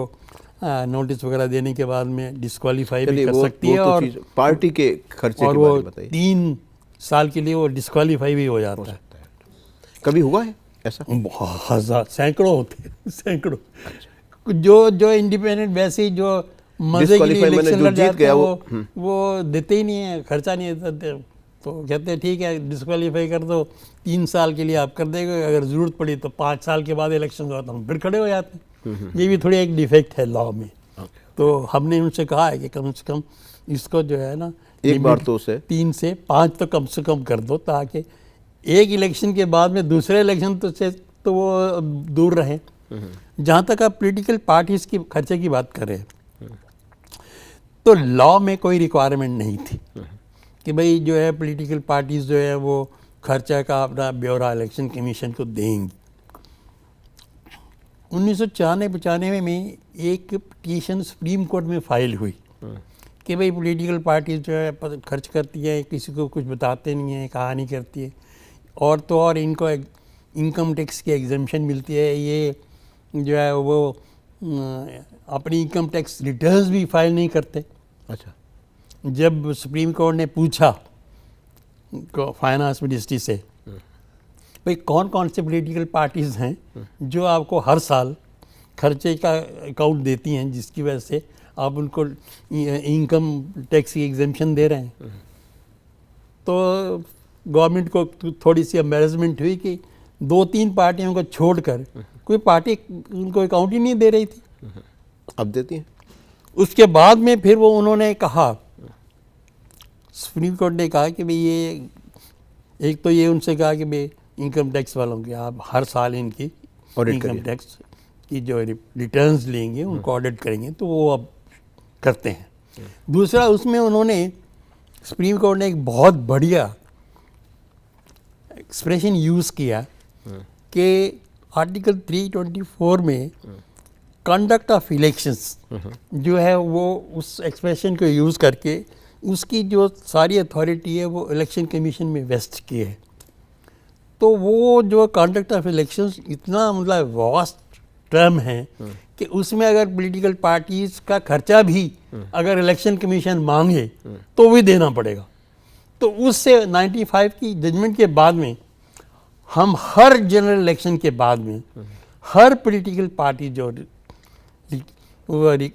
नोटिस वगैरह देने के बाद में डिस्क्वालीफाई भी कर सकती है। और पार्टी के खर्चे और के बारे में बताइए। 3 साल के लिए वो डिस्क्वालीफाई भी हो जाता है। कभी हुआ है ऐसा? हजार सैकड़ों होते हैं, सैकड़ों। जो इंडिपेंडेंट वैसे ही जो मजे के लिए इलेक्शन लड़ जाते हैं वो देते ही नहीं है, खर्चा नहीं देते, तो कहते हैं ठीक है डिस्क्वालीफाई कर दो, 3 साल के लिए आप कर देंगे, अगर ज़रूरत पड़ी तो 5 साल के बाद इलेक्शन होता तो हम फिर खड़े हो जाते हैं। ये भी थोड़ी एक डिफेक्ट है लॉ में। तो हमने उनसे कहा है कि कम से कम इसको जो है ना एक बार तो उसे 3 से 5 तो कम से कम कर दो, ताकि एक इलेक्शन के बाद में दूसरे इलेक्शन से तो वो दूर रहें। जहाँ तक आप पॉलिटिकल पार्टीज़ की खर्चे की बात करें तो लॉ में कोई रिक्वायरमेंट नहीं थी कि भाई जो है पॉलिटिकल पार्टीज़ जो है वो खर्चा का अपना ब्यौरा इलेक्शन कमीशन को देंगी। 1994-95 में एक पिटीशन सुप्रीम कोर्ट में फाइल हुई कि भाई पॉलिटिकल पार्टी जो है खर्च करती है, किसी को कुछ बताते नहीं है, कहानी करती है, और तो और इनको इनकम टैक्स की एग्जम्पशन मिलती है। ये जो है वो अपनी इनकम टैक्स रिटर्न्स भी फाइल नहीं करते। अच्छा। जब सुप्रीम कोर्ट ने पूछा फाइनेंस मिनिस्ट्री से भाई कौन कौन से पॉलिटिकल पार्टीज़ हैं जो आपको हर साल खर्चे का अकाउंट देती हैं, जिसकी वजह से आप उनको इनकम टैक्स की एग्जेम्पशन दे रहे हैं, तो गवर्नमेंट को थोड़ी सी एम्बेरसमेंट हुई कि 2-3 पार्टियों को छोड़कर कोई पार्टी उनको अकाउंट ही नहीं दे रही थी। अब देती हैं। उसके बाद में फिर वो उन्होंने कहा, सुप्रीम कोर्ट ने कहा कि भाई ये एक तो ये उनसे कहा कि भाई इनकम टैक्स वालों के आप हर साल इनकी इनकम टैक्स की जो रिटर्न्स लेंगे उनको ऑडिट करेंगे, तो वो अब करते हैं। दूसरा, उसमें उन्होंने सुप्रीम कोर्ट ने एक बहुत बढ़िया एक्सप्रेशन यूज़ किया कि आर्टिकल 324 में कंडक्ट ऑफ इलेक्शंस जो है वो उस एक्सप्रेशन को यूज़ करके उसकी जो सारी अथॉरिटी है वो इलेक्शन कमीशन में वेस्ट की है। तो वो जो कंडक्ट ऑफ इलेक्शंस इतना मतलब वास्ट टर्म है कि उसमें अगर पॉलिटिकल पार्टीज का खर्चा भी अगर इलेक्शन कमीशन मांगे तो भी देना पड़ेगा। तो उससे 95 की जजमेंट के बाद में हम हर जनरल इलेक्शन के बाद में हर पॉलिटिकल पार्टी जो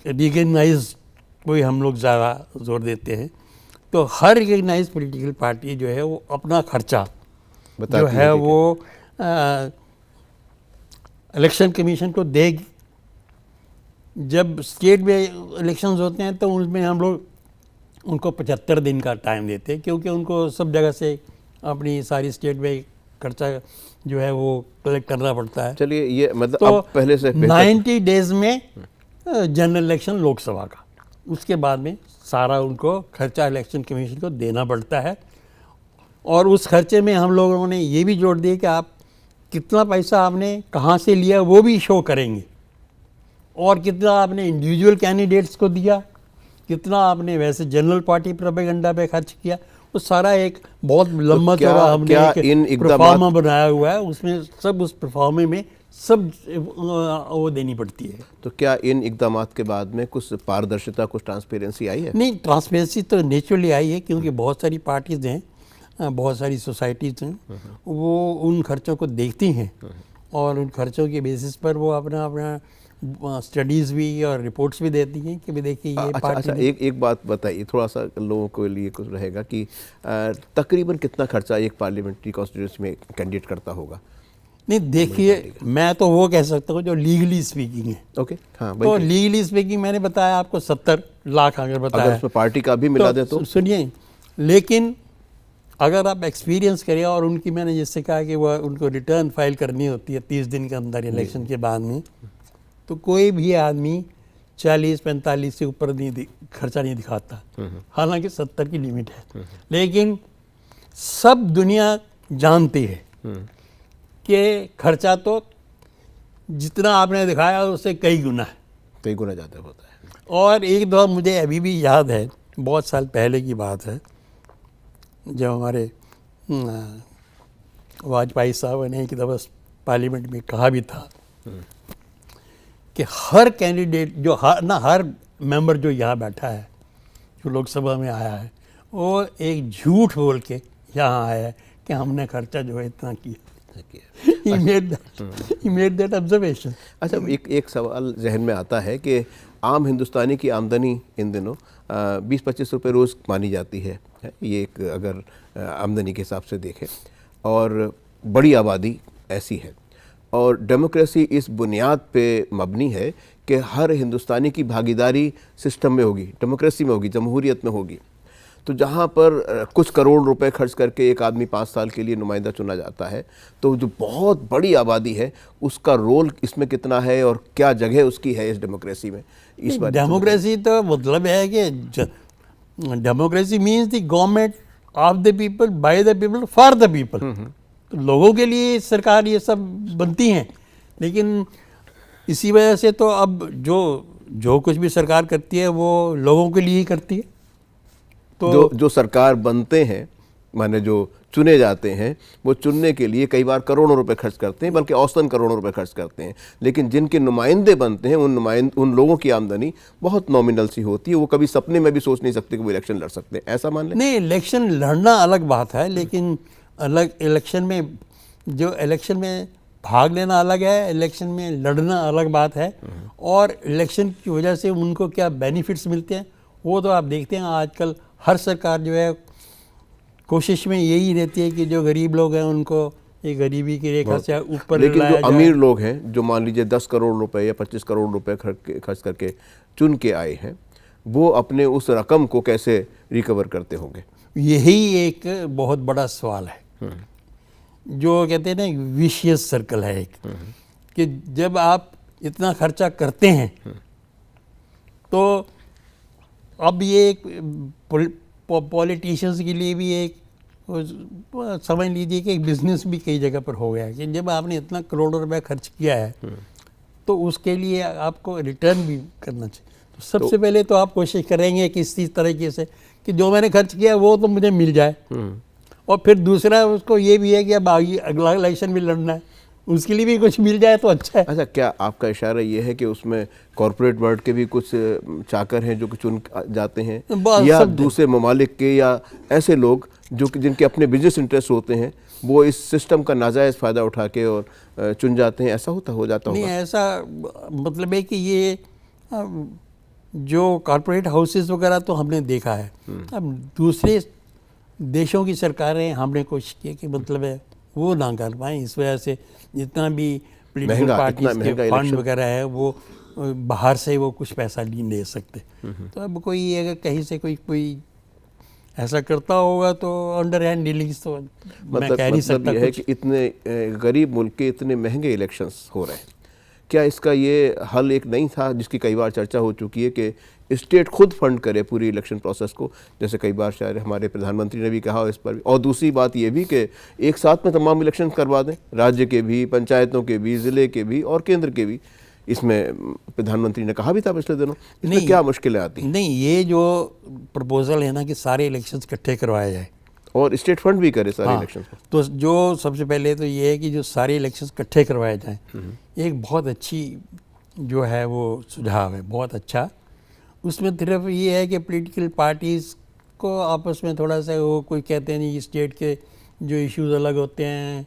रिकग्नाइज कोई हम लोग ज़्यादा जोर देते हैं, तो हर रिकग्नाइज पॉलिटिकल पार्टी जो है वो अपना खर्चा जो है वो इलेक्शन कमीशन को देगी। जब स्टेट में इलेक्शंस होते हैं तो उसमें हम लोग उनको 75 दिन का टाइम देते हैं, क्योंकि उनको सब जगह से अपनी सारी स्टेट में खर्चा जो है वो कलेक्ट करना पड़ता है। चलिए, ये मतलब तो अब पहले से 90 डेज में जनरल इलेक्शन लोकसभा का, उसके बाद में सारा उनको खर्चा इलेक्शन कमीशन को देना पड़ता है। और उस खर्चे में हम लोगों ने ये भी जोड़ दिया कि आप कितना पैसा आपने कहाँ से लिया वो भी शो करेंगे, और कितना आपने इंडिविजुअल कैंडिडेट्स को दिया, कितना आपने वैसे जनरल पार्टी प्रोपेगेंडा पे खर्च किया, वो सारा एक बहुत लंबा चौड़ा हमने एक प्रोफार्मा बनाया हुआ है। उसमें सब उस प्रोफार्मे में सब वो देनी पड़ती है। तो क्या इन इकदामात के बाद में कुछ पारदर्शिता, कुछ ट्रांसपेरेंसी आई है? नहीं, ट्रांसपेरेंसी तो नेचुरली आई है, क्योंकि बहुत सारी पार्टीज़ हैं, बहुत सारी सोसाइटीज़ हैं, वो उन खर्चों को देखती हैं और उन खर्चों के बेसिस पर वो अपना अपना स्टडीज़ भी और रिपोर्ट्स भी देती हैं कि भाई देखिए ये अच्छा, एक बात बताइए, थोड़ा सा लोगों के लिए कुछ रहेगा कि तकरीबन कितना खर्चा एक पार्लियामेंट्री कॉन्स्टिट्यूंसी में कैंडिडेट करता होगा? नहीं, देखिए मैं तो वो कह सकता हूँ जो लीगली स्पीकिंग है। ओके, हाँ, तो लीगली स्पीकिंग मैंने बताया आपको 70 लाख अगर बताया, अगर उसमें पार्टी का भी मिला दे तो सुनिए, लेकिन अगर आप एक्सपीरियंस करें, और उनकी मैंने जैसे कहा कि वो उनको रिटर्न फाइल करनी होती है 30 दिन के अंदर इलेक्शन के बाद में, तो कोई भी आदमी 40-45 से ऊपर खर्चा नहीं दिखाता, हालांकि 70 की लिमिट है। लेकिन सब दुनिया जानती है कि खर्चा तो जितना आपने दिखाया उससे कई गुना है, कई गुना ज़्यादा होता है। और एक दफ़ा मुझे अभी भी याद है, बहुत साल पहले की बात है, जब हमारे वाजपेयी साहब ने एक दफ़ा पार्लियामेंट में कहा भी था कि हर कैंडिडेट जो हर मेंबर जो यहाँ बैठा है, जो लोकसभा में आया है, वो एक झूठ बोल के यहाँ आया है कि हमने खर्चा जो है इतना किया। He made that observation. अच्छा, एक सवाल जहन में आता है कि आम हिंदुस्तानी की आमदनी इन दिनों 20-25 रुपये रोज़ मानी जाती है, ये एक अगर आमदनी के हिसाब से देखें, और बड़ी आबादी ऐसी है, और डेमोक्रेसी इस बुनियाद पे मबनी है कि हर हिंदुस्तानी की भागीदारी सिस्टम में होगी, डेमोक्रेसी में होगी, जमहूरियत में होगी। तो जहाँ पर कुछ करोड़ रुपए खर्च करके एक आदमी 5 साल के लिए नुमाइंदा चुना जाता है, तो जो बहुत बड़ी आबादी है उसका रोल इसमें कितना है और क्या जगह उसकी है इस डेमोक्रेसी में? इस बारे में डेमोक्रेसी तो मतलब है कि democracy means the government of the people, by the people, for the people. लोगों के लिए सरकार ये सब बनती हैं, लेकिन इसी वजह से तो अब जो कुछ भी सरकार करती है वो लोगों के लिए ही करती है। तो जो सरकार बनते हैं, माने जो चुने जाते हैं, वो चुनने के लिए कई बार करोड़ों रुपए खर्च करते हैं, बल्कि औसतन करोड़ों रुपए खर्च करते हैं, लेकिन जिनके नुमाइंदे बनते हैं उन लोगों की आमदनी बहुत नॉमिनल सी होती है। वो कभी सपने में भी सोच नहीं सकते कि वो इलेक्शन लड़ सकते हैं। ऐसा मान लें? नहीं, इलेक्शन लड़ना अलग बात है, लेकिन अलग इलेक्शन में जो इलेक्शन में भाग लेना अलग है, इलेक्शन में लड़ना अलग बात है। और इलेक्शन की वजह से उनको क्या बेनिफिट्स मिलते हैं वो तो आप देखते हैं। आजकल हर सरकार जो है कोशिश में यही रहती है कि जो गरीब लोग हैं उनको ये गरीबी की रेखा से ऊपर लेकिन लाया जो जाए। अमीर लोग हैं, जो मान लीजिए 10 करोड़ रुपए या 25 करोड़ रुपए खर्च करके चुन के आए हैं, वो अपने उस रकम को कैसे रिकवर करते होंगे? यही एक बहुत बड़ा सवाल है, जो कहते हैं ना विशियस सर्कल है एक, कि जब आप इतना खर्चा करते हैं तो अब ये एक पॉलिटिशियंस के लिए भी एक समझ लीजिए कि एक बिजनेस भी कई जगह पर हो गया है कि जब आपने इतना करोड़ों रुपए खर्च किया है तो उसके लिए आपको रिटर्न भी करना चाहिए। तो सबसे पहले तो आप कोशिश करेंगे कि इसी तरीके से कि जो मैंने खर्च किया वो तो मुझे मिल जाए, और फिर दूसरा उसको ये भी है कि अब आगे अगला इलेक्शन भी लड़ना है, उसके लिए भी कुछ मिल जाए तो अच्छा है। अच्छा, क्या आपका इशारा ये है कि उसमें कॉरपोरेट वर्ल्ड के भी कुछ चाकर हैं जो कि चुन जाते हैं, या दूसरे ममालिक के, या ऐसे लोग जो कि जिनके अपने बिजनेस इंटरेस्ट होते हैं, वो इस सिस्टम का नाजायज़ फ़ायदा उठा के और चुन जाते हैं? ऐसा हो जाता नहीं, होगा? ऐसा मतलब है कि ये जो कॉरपोरेट हाउसेस वगैरह तो हमने देखा है। अब दूसरे देशों की सरकारें हमने कोशिश की कि मतलब है वो ना कर पाएँ, इस वजह से जितना भी पोलिटिकल पार्टीज के फंड वगैरह है वो बाहर से वो कुछ पैसा नहीं दे सकते। तो अब कोई अगर कहीं से कोई ऐसा करता होगा तो अंडर हैंड डीलिंग्स तो मैं कह नहीं सकता। ये है कि इतने गरीब मुल्क के इतने महंगे इलेक्शंस हो रहे हैं, क्या इसका ये हल एक नहीं था जिसकी कई बार चर्चा हो चुकी है कि स्टेट खुद फंड करे पूरी इलेक्शन प्रोसेस को, जैसे कई बार शायद हमारे प्रधानमंत्री ने भी कहा इस पर भी। और दूसरी बात ये भी कि एक साथ में तमाम इलेक्शन करवा दें, राज्य के भी, पंचायतों के भी, ज़िले के भी और केंद्र के भी। इसमें प्रधानमंत्री ने कहा भी था पिछले दिनों। इसमें क्या मुश्किलें आती हैं? नहीं, ये जो प्रपोजल है ना कि सारे इलेक्शंस इकट्ठे करवाए जाए और स्टेट फंड भी करे सारे इलेक्शन को, तो जो सबसे पहले तो ये है कि जो सारे इलेक्शंस इकट्ठे करवाए जाएं, एक बहुत अच्छी जो है वो सुझाव है, बहुत अच्छा। उसमें सिर्फ ये है कि पॉलिटिकल पार्टीज़ को आपस में थोड़ा सा वो कोई कहते हैं नहीं, स्टेट के जो इश्यूज़ अलग होते हैं,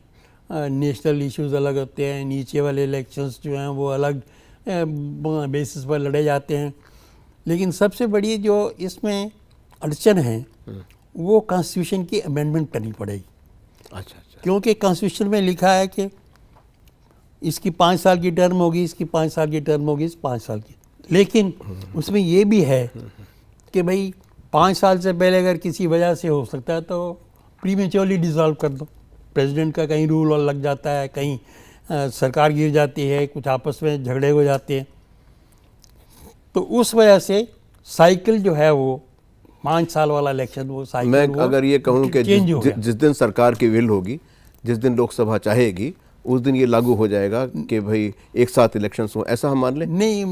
नेशनल इश्यूज़ अलग होते हैं, नीचे वाले इलेक्शंस जो हैं वो अलग बेसिस पर लड़े जाते हैं। लेकिन सबसे बड़ी जो इसमें अड़चन है वो कॉन्स्टिट्यूशन की अमेंडमेंट करनी पड़ेगी। अच्छा, क्योंकि कॉन्स्टिट्यूशन में लिखा है कि इसकी 5 साल की टर्म होगी, इसकी 5 साल की टर्म होगी, इस 5 साल की। लेकिन उसमें ये भी है कि भाई 5 साल से पहले अगर किसी वजह से हो सकता है तो प्रीमेच्योरली डिसॉल्व कर दो। प्रेसिडेंट का कहीं रूल और लग जाता है, कहीं सरकार गिर जाती है, कुछ आपस में झगड़े हो जाते हैं, तो उस वजह से साइकिल जो है वो 5 साल वाला इलेक्शन वो साइकिल मैं अगर ये कहूँ कि जिस दिन सरकार की विल होगी, जिस दिन लोकसभा चाहेगी, उस दिन ये लागू हो जाएगा कि भाई एक साथ इलेक्शंस हो, ऐसा हम मान लें? नहीं,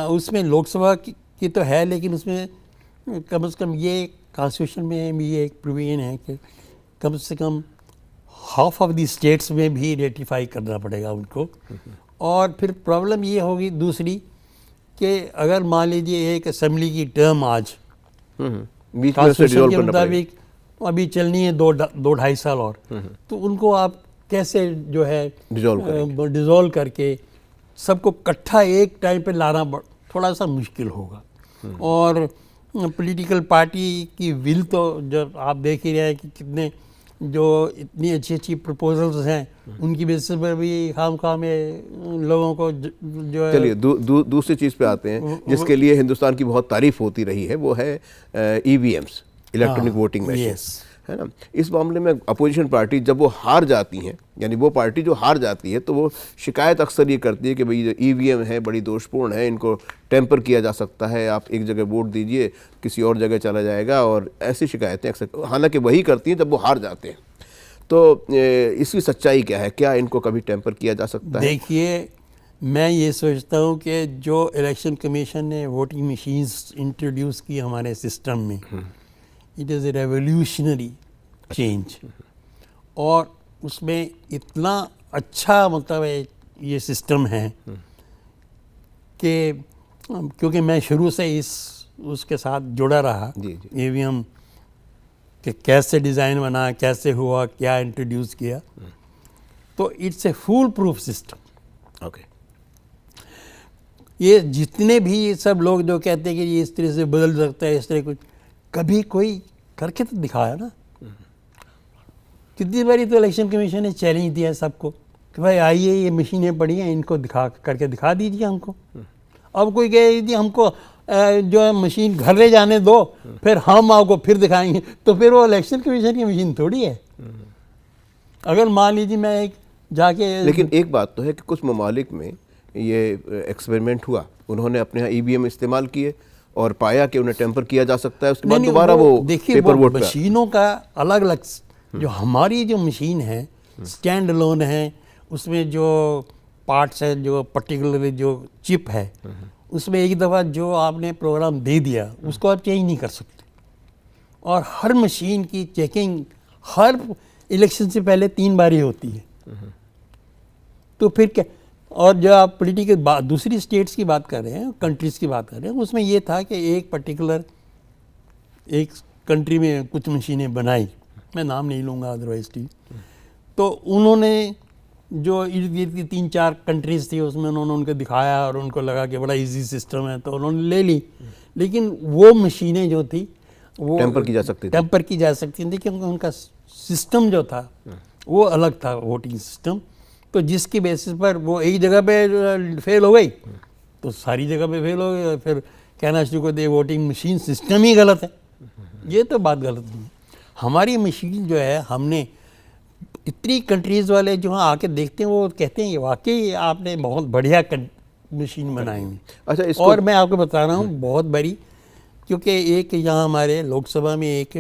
उसमें लोकसभा की तो है, लेकिन उसमें कम से कम ये कॉन्स्टिट्यूशन में भी ये एक प्रोविजन है कि कम से कम हाफ ऑफ द स्टेट्स में भी रेटिफाई करना पड़ेगा उनको। और फिर प्रॉब्लम ये होगी दूसरी कि अगर मान लीजिए एक असेंबली की टर्म आज कॉन्स्टिट्यूशन के मुताबिक अभी चलनी है 2-2.5 साल और, तो उनको आप कैसे जो है डिसॉल्व करके सबको इकट्ठा एक टाइम पे लाना थोड़ा सा मुश्किल होगा। और पॉलिटिकल पार्टी की विल तो जब आप देख ही रहे हैं कि कितने जो इतनी अच्छी अच्छी प्रपोजल्स हैं उनकी बेसिस पर भी खाम में लोगों को जो है। चलिए दूसरी चीज़ पे आते हैं जिसके लिए हिंदुस्तान की बहुत तारीफ होती रही है, वो है EVMs, इलेक्ट्रॉनिक वोटिंग मशीन, है ना। इस मामले में अपोजिशन पार्टी जब वो हार जाती हैं, यानी वो पार्टी जो हार जाती है, तो वो शिकायत अक्सर ये करती है कि भाई जो EVM है बड़ी दोषपूर्ण है, इनको टेम्पर किया जा सकता है, आप एक जगह वोट दीजिए किसी और जगह चला जाएगा, और ऐसी शिकायतें अक्सर, हालांकि वही करती हैं जब वो हार जाते हैं। तो इसकी सच्चाई क्या है? क्या इनको कभी टेम्पर किया जा सकता है? देखिए, मैं ये सोचता हूँ कि जो इलेक्शन कमीशन ने वोटिंग मशीन्स इंट्रोड्यूस की हमारे सिस्टम में, it is a revolutionary change, और उसमें इतना अच्छा मतलब है ये सिस्टम है कि क्योंकि मैं शुरू से उसके साथ जुड़ा रहा, ईवीएम कि कैसे डिज़ाइन बना, कैसे हुआ, क्या इंट्रोड्यूस किया, तो it's a foolproof system. Okay. ये जितने भी सब लोग जो कहते हैं कि ये इस तरह से बदल सकता है, इस तरह कुछ, कभी कोई करके तो दिखाया ना। कितनी बारी तो इलेक्शन कमीशन ने चैलेंज दिया सबको कि भाई आइए ये मशीनें पड़ी हैं, इनको करके दिखा दीजिए हमको। अब कोई कहे दीजिए हमको जो है मशीन घर ले जाने दो, फिर हम आपको फिर दिखाएंगे, तो फिर वो इलेक्शन कमीशन की मशीन थोड़ी है। अगर मान लीजिए मैं एक जाके, लेकिन एक बात तो है कि कुछ ममालिक में ये एक्सपेरिमेंट हुआ, उन्होंने अपने यहाँ ईवीएम इस्तेमाल किए और पाया कि उन्हें टेम्पर किया जा सकता है, उसके बाद दोबारा वो देखिए वो मशीनों का अलग अलग, जो हमारी जो मशीन है स्टैंड अलोन है, उसमें जो पार्ट्स है, जो पर्टिकुलरली जो चिप है, उसमें एक दफ़ा जो आपने प्रोग्राम दे दिया उसको आप चेंज नहीं कर सकते। और हर मशीन की चेकिंग हर इलेक्शन से पहले 3 बार ही होती है। तो फिर क्या, और जो आप पॉलिटिकल दूसरी स्टेट्स की बात कर रहे हैं, कंट्रीज़ की बात कर रहे हैं, उसमें ये था कि एक पर्टिकुलर एक कंट्री में कुछ मशीनें बनाई, मैं नाम नहीं लूँगा अदरवाइज ठीक, तो उन्होंने जो इर्द गिर्द की 3-4 कंट्रीज़ थी उसमें उन्होंने उनको दिखाया और उनको लगा कि बड़ा इजी सिस्टम है, तो उन्होंने ले ली। लेकिन वो मशीनें जो थी वो टेम्पर की जा सकती थी, क्योंकि उनका सिस्टम जो था वो अलग था, वोटिंग सिस्टम। तो जिसकी बेसिस पर वो एक जगह पे फेल हो गई तो सारी जगह पे फेल हो गई, फिर कहना शुरू कर दिया वोटिंग मशीन सिस्टम ही गलत है। ये तो बात गलत नहीं है। हमारी मशीन जो है, हमने इतनी कंट्रीज़ वाले जो आके देखते हैं वो कहते हैं वाकई आपने बहुत बढ़िया मशीन बनाई हुई। अच्छा, और मैं आपको बता रहा हूँ बहुत बड़ी, क्योंकि एक यहाँ हमारे लोकसभा में एक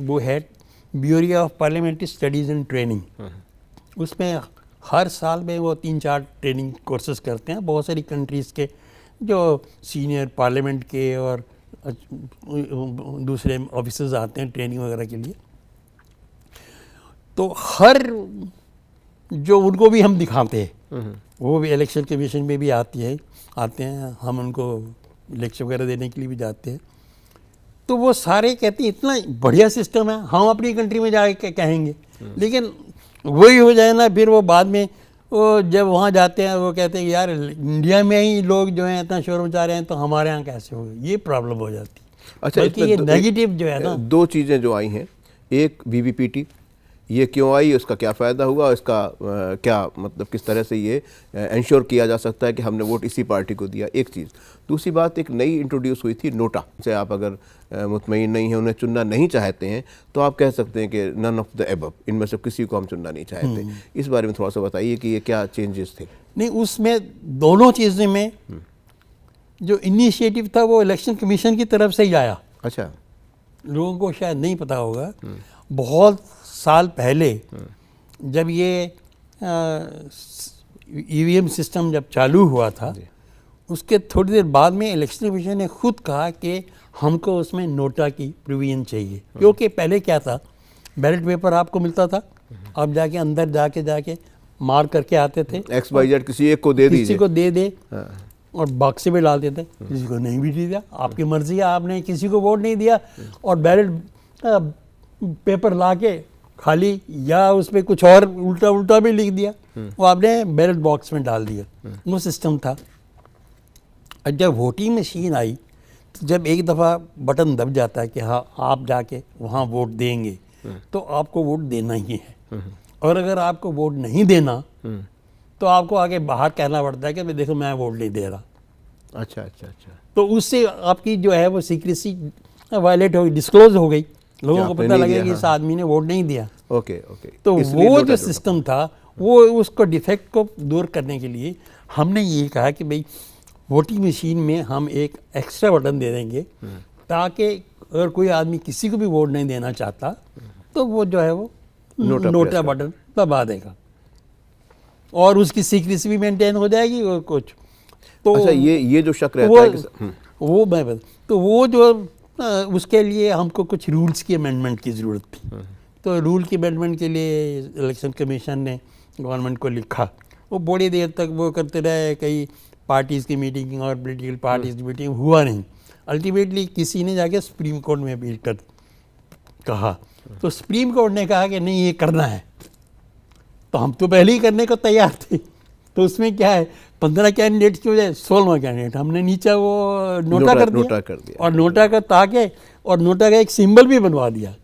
वो है bureau of parliamentary studies and training, उसमें हर साल में वो 3-4 ट्रेनिंग कोर्सेज करते हैं बहुत सारी कंट्रीज़ के, जो सीनियर पार्लियामेंट के और दूसरे ऑफिसर्स आते हैं ट्रेनिंग वगैरह के लिए। तो हर जो उनको भी हम दिखाते हैं, वो भी इलेक्शन कमीशन में भी आते हैं, हम उनको लेक्चर वगैरह देने के लिए भी जाते हैं। तो वो सारे कहते हैं इतना बढ़िया सिस्टम है, हम अपनी कंट्री में जाके कहेंगे, लेकिन वही हो जाए ना, फिर वो बाद में वो जब वहाँ जाते हैं वो कहते हैं यार इंडिया में ही लोग जो हैं इतना शोर मचा रहे हैं तो हमारे यहाँ कैसे हो, ये प्रॉब्लम हो जाती है। अच्छा, बल्कि ये नेगेटिव जो है ना, 2 चीज़ें जो आई हैं, एक वीवीपीटी, ये क्यों आई, उसका क्या फ़ायदा हुआ, इसका क्या मतलब किस तरह से ये इंश्योर किया जा सकता है कि हमने वोट इसी पार्टी को दिया, एक चीज़। दूसरी बात, एक नई इंट्रोड्यूस हुई थी नोटा से, आप अगर मुतमईन नहीं हैं, उन्हें चुनना नहीं चाहते हैं, तो आप कह सकते हैं कि नन ऑफ द एबव, इनमें से किसी को हम चुनना नहीं चाहते। इस बारे में थोड़ा सा बताइए कि ये क्या चेंजेस थे। नहीं, उसमें दोनों चीज़ें में जो इनिशिएटिव था वो इलेक्शन कमीशन की तरफ से ही आया। अच्छा, लोगों को शायद नहीं पता होगा, बहुत साल पहले जब ये ईवीएम सिस्टम जब चालू हुआ था, उसके थोड़ी देर बाद में इलेक्शन कमीशन ने खुद कहा कि हमको उसमें नोटा की प्रोविजन चाहिए। क्योंकि पहले क्या था, बैलेट पेपर आपको मिलता था, आप जाके अंदर जाके मार करके आते थे, XYZ किसी एक को दे दीजिए, किसी को दे दे और बक्से में डाल देते, किसी को नहीं भी दिया, आपकी मर्जी है, आपने किसी को वोट नहीं दिया और बैलेट पेपर ला के खाली या उस पर कुछ और उल्टा भी लिख दिया, वो आपने बैलेट बॉक्स में डाल दिया, वो सिस्टम था। और जब वोटिंग मशीन आई तो जब एक दफ़ा बटन दब जाता है कि हाँ आप जाके वहाँ वोट देंगे, तो आपको वोट देना ही है, और अगर आपको वोट नहीं देना तो आपको आगे बाहर कहना पड़ता है कि मैं देखो मैं वोट नहीं दे रहा। अच्छा अच्छा अच्छा, तो उससे आपकी जो है वो सीक्रेसी वायलेट हो गई, डिस्क्लोज हो गई, लोगों को पता लगेगा कि इस आदमी ने वोट नहीं दिया। Okay okay. तो वो जो सिस्टम था वो उसको डिफेक्ट को दूर करने के लिए हमने ये कहा कि भाई वोटिंग मशीन में हम एक एक्स्ट्रा बटन दे देंगे, ताकि अगर कोई आदमी किसी को भी वोट नहीं देना चाहता तो वो जो है वो नोटा बटन दबा देगा और उसकी सीक्रेसी भी मेंटेन हो जाएगी और कुछ। तो अच्छा, ये जो शक रहता है कि वो मैं तो वो जो उसके लिए हमको कुछ रूल्स की अमेंडमेंट की ज़रूरत थी। तो रूल की अमेंडमेंट के लिए इलेक्शन कमीशन ने गवर्नमेंट को लिखा। वो बड़ी देर तक वो करते रहे, कई पार्टीज़ की मीटिंग और पॉलिटिकल पार्टीज़ की मीटिंग, हुआ नहीं। अल्टीमेटली किसी ने जाके सुप्रीम कोर्ट में अपील कर कहा, तो सुप्रीम कोर्ट ने कहा कि नहीं, ये करना है। तो हम तो पहले ही करने को तैयार थे। तो उसमें क्या है, 15 कैंडिडेट की वजह 16वां कैंडिडेट हमने नीचे वो नोटा कर दिया और नोटा का ताकि और नोटा का एक सिंबल भी बनवा दिया,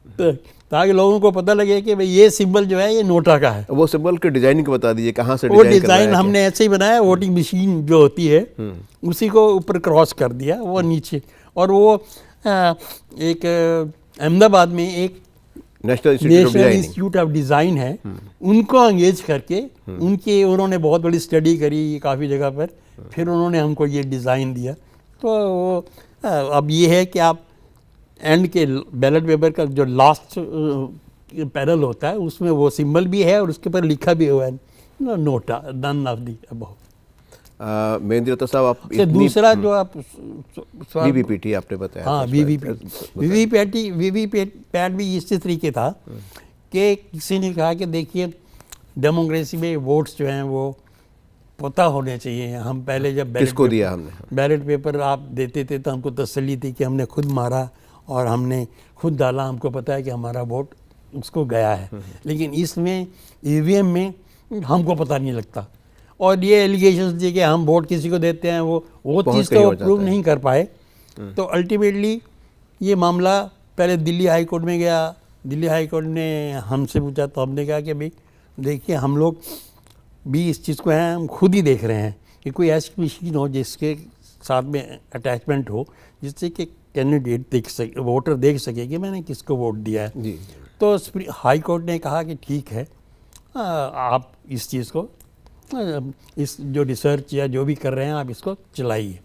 तो ताकि लोगों को पता लगे कि भाई ये सिंबल जो है ये नोटा का है। वो सिंबल की डिजाइनिंग बता दीजिए, कहाँ से वो डिज़ाइन हमने ऐसे ही बनाया, वोटिंग मशीन जो होती है उसी को ऊपर क्रॉस कर दिया, वो नीचे। और वो एक अहमदाबाद में एक नेशनल इंस्टीट्यूट ऑफ डिज़ाइन है, उनको एंगेज करके उन्होंने बहुत बड़ी स्टडी करी काफ़ी जगह पर, फिर उन्होंने हमको ये डिज़ाइन दिया। तो वो अब ये है कि आप एंड के बैलेट पेपर का जो लास्ट पैनल होता है उसमें वो सिंबल भी है और उसके ऊपर लिखा भी हुआ है NOTA, none of the above. Mahendra Datta साहब, आप दूसरा जो आप वीवीपीटी आपने बताया, हाँ वीवीपैट भी इसी तरीके था कि किसी ने कहा कि देखिए डेमोक्रेसी में वोट्स जो हैं वो पता होने चाहिए। हम पहले जब किसको दिया हमने बैलेट पेपर आप देते थे तो हमको तसल्ली थी कि हमने खुद मारा और हमने खुद डाला, हमको पता है कि हमारा वोट उसको गया है। लेकिन इसमें ईवीएम में हमको पता नहीं लगता, और ये एलिगेशंस दिए कि हम वोट किसी को देते हैं वो चीज़ को प्रूव नहीं कर पाए। तो अल्टीमेटली ये मामला पहले दिल्ली हाई कोर्ट में गया। दिल्ली हाई कोर्ट ने हमसे पूछा तो हमने कहा कि भाई देखिए, हम लोग भी इस चीज़ को हैं, हम खुद ही देख रहे हैं कि कोई ऐसी मशीन हो जिसके साथ में अटैचमेंट हो जिससे कि कैंडिडेट देख सके, वोटर देख सके कि मैंने किसको वोट दिया है। जी। तो हाई कोर्ट ने कहा कि ठीक है, आप इस चीज़ को, इस जो रिसर्च या जो भी कर रहे हैं आप इसको चलाइए।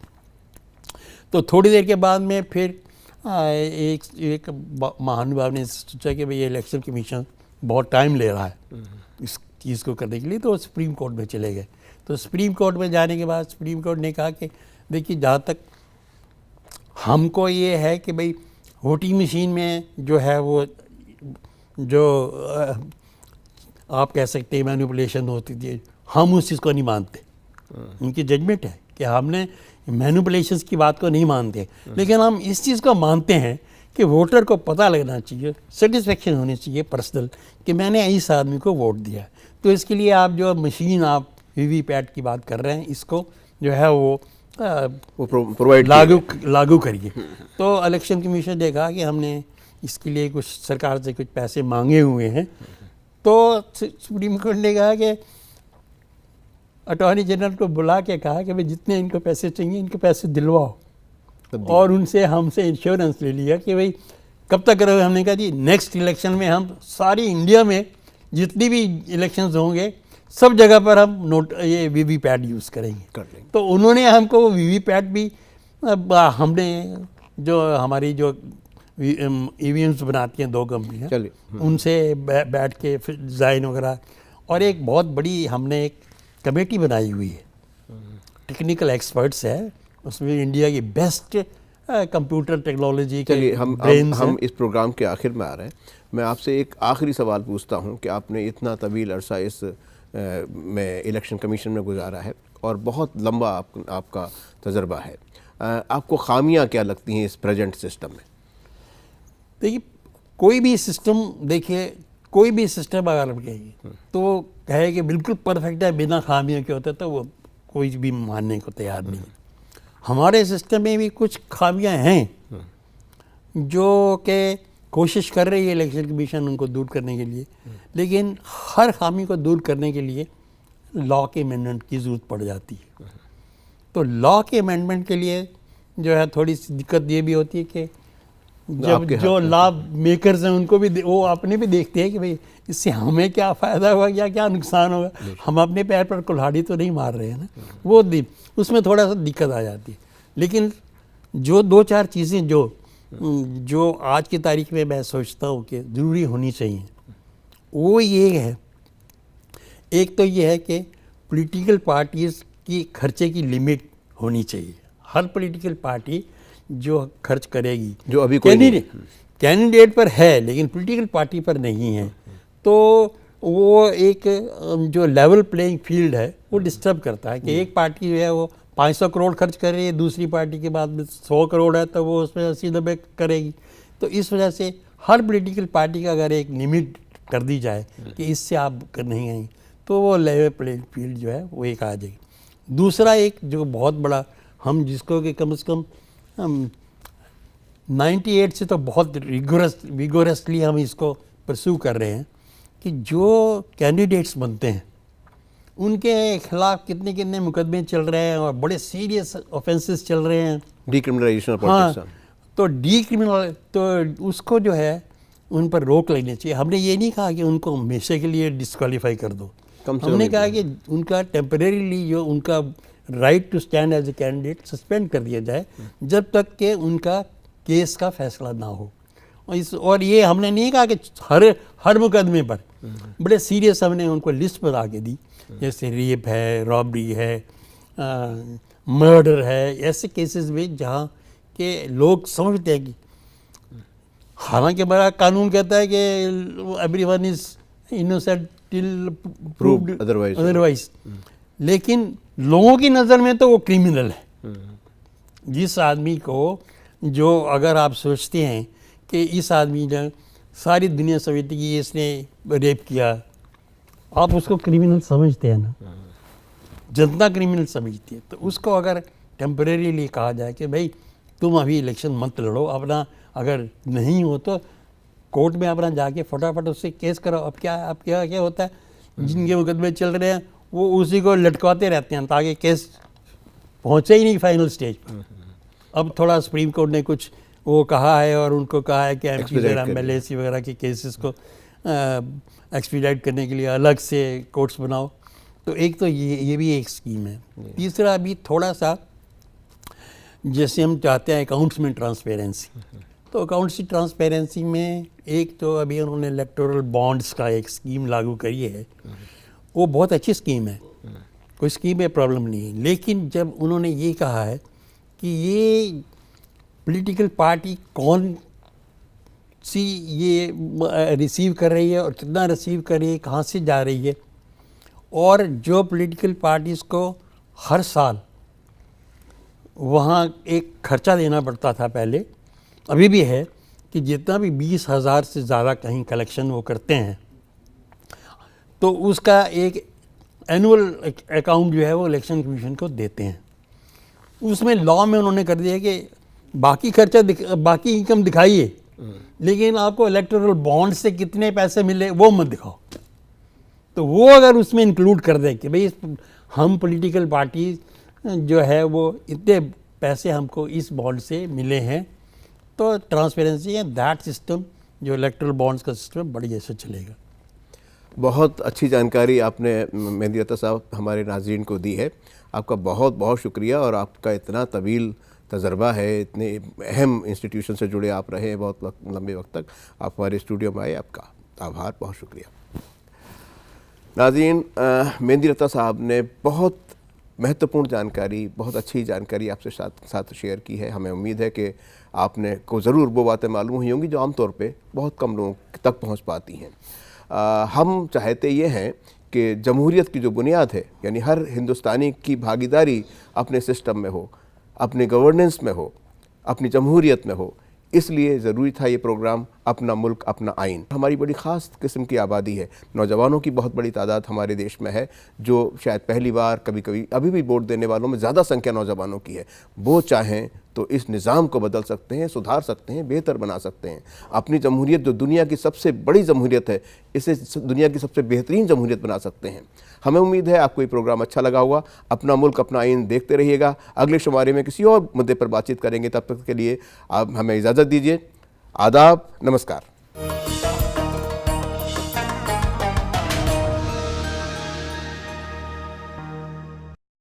तो थोड़ी देर के बाद में फिर एक महानुभाव ने सोचा कि भाई ये इलेक्शन कमीशन बहुत टाइम ले रहा है इस चीज़ को करने के लिए, तो सुप्रीम कोर्ट में चले गए। तो सुप्रीम कोर्ट में जाने के बाद सुप्रीम कोर्ट ने कहा कि देखिए, जहाँ तक हमको ये है कि भाई वोटिंग मशीन में जो है वो जो आप कह सकते हैं मैनिपुलेशन होती थी, हम उस चीज़ को नहीं मानते। उनकी जजमेंट है कि हमने मैनिपुलेशंस की बात को नहीं मानते, लेकिन हम इस चीज़ को मानते हैं कि वोटर को पता लगना चाहिए, सेटिस्फेक्शन होनी चाहिए पर्सनल कि मैंने इस आदमी को वोट दिया। तो इसके लिए आप जो मशीन आप वीवीपैट की बात कर रहे हैं, इसको जो है वो प्रोवाइड लागू करिए। तो इलेक्शन कमीशन ने कहा कि हमने इसके लिए कुछ सरकार से कुछ पैसे मांगे हुए हैं। तो सुप्रीम कोर्ट ने कहा कि अटॉर्नी जनरल को बुला के कहा कि भाई जितने इनको पैसे चाहिए इनको पैसे दिलवाओ, और उनसे हमसे इंश्योरेंस ले लिया कि भाई कब तक करोगे। हमने कहा जी नेक्स्ट इलेक्शन में हम सारी इंडिया में जितनी भी इलेक्शंस होंगे सब जगह पर हम ये वीवीपैट यूज़ करेंगे। तो उन्होंने हमको वो वीवीपैट भी हमने जो हमारी जो ईवीएम्स बनाती हैं 2 कंपनियाँ, उनसे बैठ के फिर डिज़ाइन वगैरह, और एक बहुत बड़ी हमने एक कमेटी बनाई हुई है, टेक्निकल एक्सपर्ट्स है उसमें, इंडिया की बेस्ट कंप्यूटर टेक्नोलॉजी के हम इस प्रोग्राम के आखिर में आ रहे हैं। मैं आपसे एक आखिरी सवाल पूछता हूं कि आपने इतना तवील अरसा इस में इलेक्शन कमीशन में गुजारा है और बहुत लंबा आपका तजर्बा है, आपको खामियां क्या लगती हैं इस प्रेजेंट सिस्टम में? देखिए, कोई भी सिस्टम, देखिए कोई भी सिस्टम अगर कहेगी तो कहे कि बिल्कुल परफेक्ट है बिना खामियों के होते, तो वो कोई भी मानने को तैयार नहीं। हमारे सिस्टम में भी कुछ खामियां हैं जो कि कोशिश कर रही है इलेक्शन कमीशन उनको दूर करने के लिए, लेकिन हर खामी को दूर करने के लिए लॉ के अमेंडमेंट की ज़रूरत पड़ जाती है। तो लॉ के अमेंडमेंट के लिए जो है थोड़ी सी दिक्कत ये भी होती है कि जब जो लॉ मेकर्स हैं उनको भी वो अपने भी देखते हैं कि भाई इससे हमें क्या फ़ायदा होगा या क्या नुकसान होगा, हम अपने पैर पर कुल्हाड़ी तो नहीं मार रहे हैं ना, वो उसमें थोड़ा सा दिक्कत आ जाती है। लेकिन जो 2-4 चीज़ें जो आज की तारीख में मैं सोचता हूँ कि ज़रूरी होनी चाहिए, वो ये है, एक तो ये है कि पॉलिटिकल पार्टीज़ की खर्चे की लिमिट होनी चाहिए। हर पॉलिटिकल पार्टी जो खर्च करेगी, जो अभी कोई नहीं है। कैंडिडेट पर है लेकिन पॉलिटिकल पार्टी पर नहीं है, तो वो एक जो लेवल प्लेइंग फील्ड है वो डिस्टर्ब करता है कि एक पार्टी जो है वो 500 करोड़ खर्च कर रही है, दूसरी पार्टी के बाद में 100 करोड़ है तो वो उसमें 80-90 करेगी। तो इस वजह से हर पॉलिटिकल पार्टी का अगर एक लिमिट कर दी जाए कि इससे आप नहीं आएंगे तो वो लेवल प्लेइंग फील्ड जो है वो एक आ जाएगी। दूसरा एक जो बहुत बड़ा हम जिसको कि कम से कम 98 से तो बहुत विगोरसली हम इसको परस्यू कर रहे हैं कि जो कैंडिडेट्स बनते हैं उनके खिलाफ कितने कितने मुकदमे चल रहे हैं और बड़े सीरियस ऑफेंसेस चल रहे हैं, डिक्रिमिनलाइजेशन ऑफ हाँ, पॉलिटिक्स। तो डिक्रिमिनल तो उसको जो है उन पर रोक लगनी चाहिए। हमने ये नहीं कहा कि उनको हमेशा के लिए डिस्क्वालीफाई कर दो, हमने कहा कि उनका टेम्परेरीली जो उनका right to stand as a candidate suspend कर दिया जाए जब तक कि उनका केस का फैसला ना हो। और ये हमने नहीं कहा कि हर मुकदमे पर, बड़े सीरियस हमने उनको लिस्ट बना के दी, जैसे रेप है, रॉबरी है, मर्डर है, ऐसे केसेस में जहाँ के लोग समझते हैं कि हालांकि हमारा कानून कहता है कि everyone is innocent till proved otherwise, लेकिन लोगों की नज़र में तो वो क्रिमिनल है। जिस आदमी को जो अगर आप सोचते हैं कि इस आदमी ने सारी दुनिया समझती कि इसने रेप किया, आप उसको क्रिमिनल समझते हैं ना, जनता क्रिमिनल समझती है, तो उसको अगर टेम्परेरीली कहा जाए कि भाई तुम अभी इलेक्शन मत लड़ो, अपना अगर नहीं हो तो कोर्ट में अपना जाके फटाफट उससे केस करो। अब क्या होता है, जिनके मुकदमे चल रहे हैं वो उसी को लटकाते रहते हैं ताकि केस पहुँचे ही नहीं फाइनल स्टेज पर। अब थोड़ा सुप्रीम कोर्ट ने कुछ वो कहा है और उनको कहा है कि MP वगैरह MLAC वगैरह के केसेस को एक्सपीडाइट करने के लिए अलग से कोर्ट्स बनाओ, तो एक तो ये भी एक स्कीम है। तीसरा भी थोड़ा सा जैसे हम चाहते हैं अकाउंट्स में ट्रांसपेरेंसी, तो अकाउंट्स की ट्रांसपेरेंसी में एक तो अभी उन्होंने इलेक्टोरल बॉन्ड्स का एक स्कीम लागू करी है, वो बहुत अच्छी स्कीम है, कोई स्कीम में प्रॉब्लम नहीं है। लेकिन जब उन्होंने ये कहा है कि ये पॉलिटिकल पार्टी कौन सी ये रिसीव कर रही है और कितना रिसीव कर रही है, कहाँ से जा रही है, और जो पॉलिटिकल पार्टीज़ को हर साल वहाँ एक खर्चा देना पड़ता था पहले, अभी भी है, कि जितना भी 20,000 से ज़्यादा कहीं कलेक्शन वो करते हैं तो उसका एक एनुअल अकाउंट जो है वो इलेक्शन कमीशन को देते हैं। उसमें लॉ में उन्होंने कर दिया कि बाकी खर्चा बाकी इनकम दिखाइए, लेकिन आपको इलेक्टोरल बॉन्ड से कितने पैसे मिले वो मत दिखाओ। तो वो अगर उसमें इंक्लूड कर दें कि भाई हम पॉलिटिकल पार्टी जो है वो इतने पैसे हमको इस बॉन्ड से मिले हैं, तो ट्रांसपेरेंसी है दैट सिस्टम जो इलेक्टोरल बॉन्ड्स का सिस्टम बड़ी ऐसे चलेगा। बहुत अच्छी जानकारी आपने मेहंदी अता साहब हमारे नाज़रीन को दी है, आपका बहुत बहुत शुक्रिया। और आपका इतना तवील तजर्बा है, इतने अहम इंस्टीट्यूशन से जुड़े आप रहे बहुत लंबे वक्त तक, आप हमारे स्टूडियो में आए, आपका आभार, बहुत शुक्रिया। नाज़रीन, मेहंदी अता साहब ने बहुत महत्वपूर्ण जानकारी, बहुत अच्छी जानकारी आपसे साथ शेयर की है। हमें उम्मीद है कि आपने को ज़रूर वो बातें मालूम हुई होंगी जो आमतौर पे बहुत कम लोगों तक पहुंच पाती हैं। हम चाहते ये हैं कि जमहूरियत की जो बुनियाद है, यानी हर हिंदुस्तानी की भागीदारी अपने सिस्टम में हो, अपने गवर्नेंस में हो, अपनी जमहूरियत में हो, इसलिए ज़रूरी था ये प्रोग्राम अपना मुल्क अपना आइन। हमारी बड़ी ख़ास किस्म की आबादी है, नौजवानों की बहुत बड़ी तादाद हमारे देश में है, जो शायद पहली बार कभी कभी अभी भी वोट देने वालों में ज़्यादा संख्या नौजवानों की है। वो चाहें तो इस निज़ाम को बदल सकते हैं, सुधार सकते हैं, बेहतर बना सकते हैं। अपनी जमहूरियत जो दुनिया की सबसे बड़ी जमहूरियत है, इसे दुनिया की सबसे बेहतरीन जमहूरियत बना सकते हैं। हमें उम्मीद है आपको ये प्रोग्राम अच्छा लगा होगा। अपना मुल्क अपना आइन देखते रहिएगा। अगले शुमारे में किसी और मुद्दे पर बातचीत करेंगे, तब तक के लिए आप हमें इजाज़त दीजिए। आदाब, नमस्कार।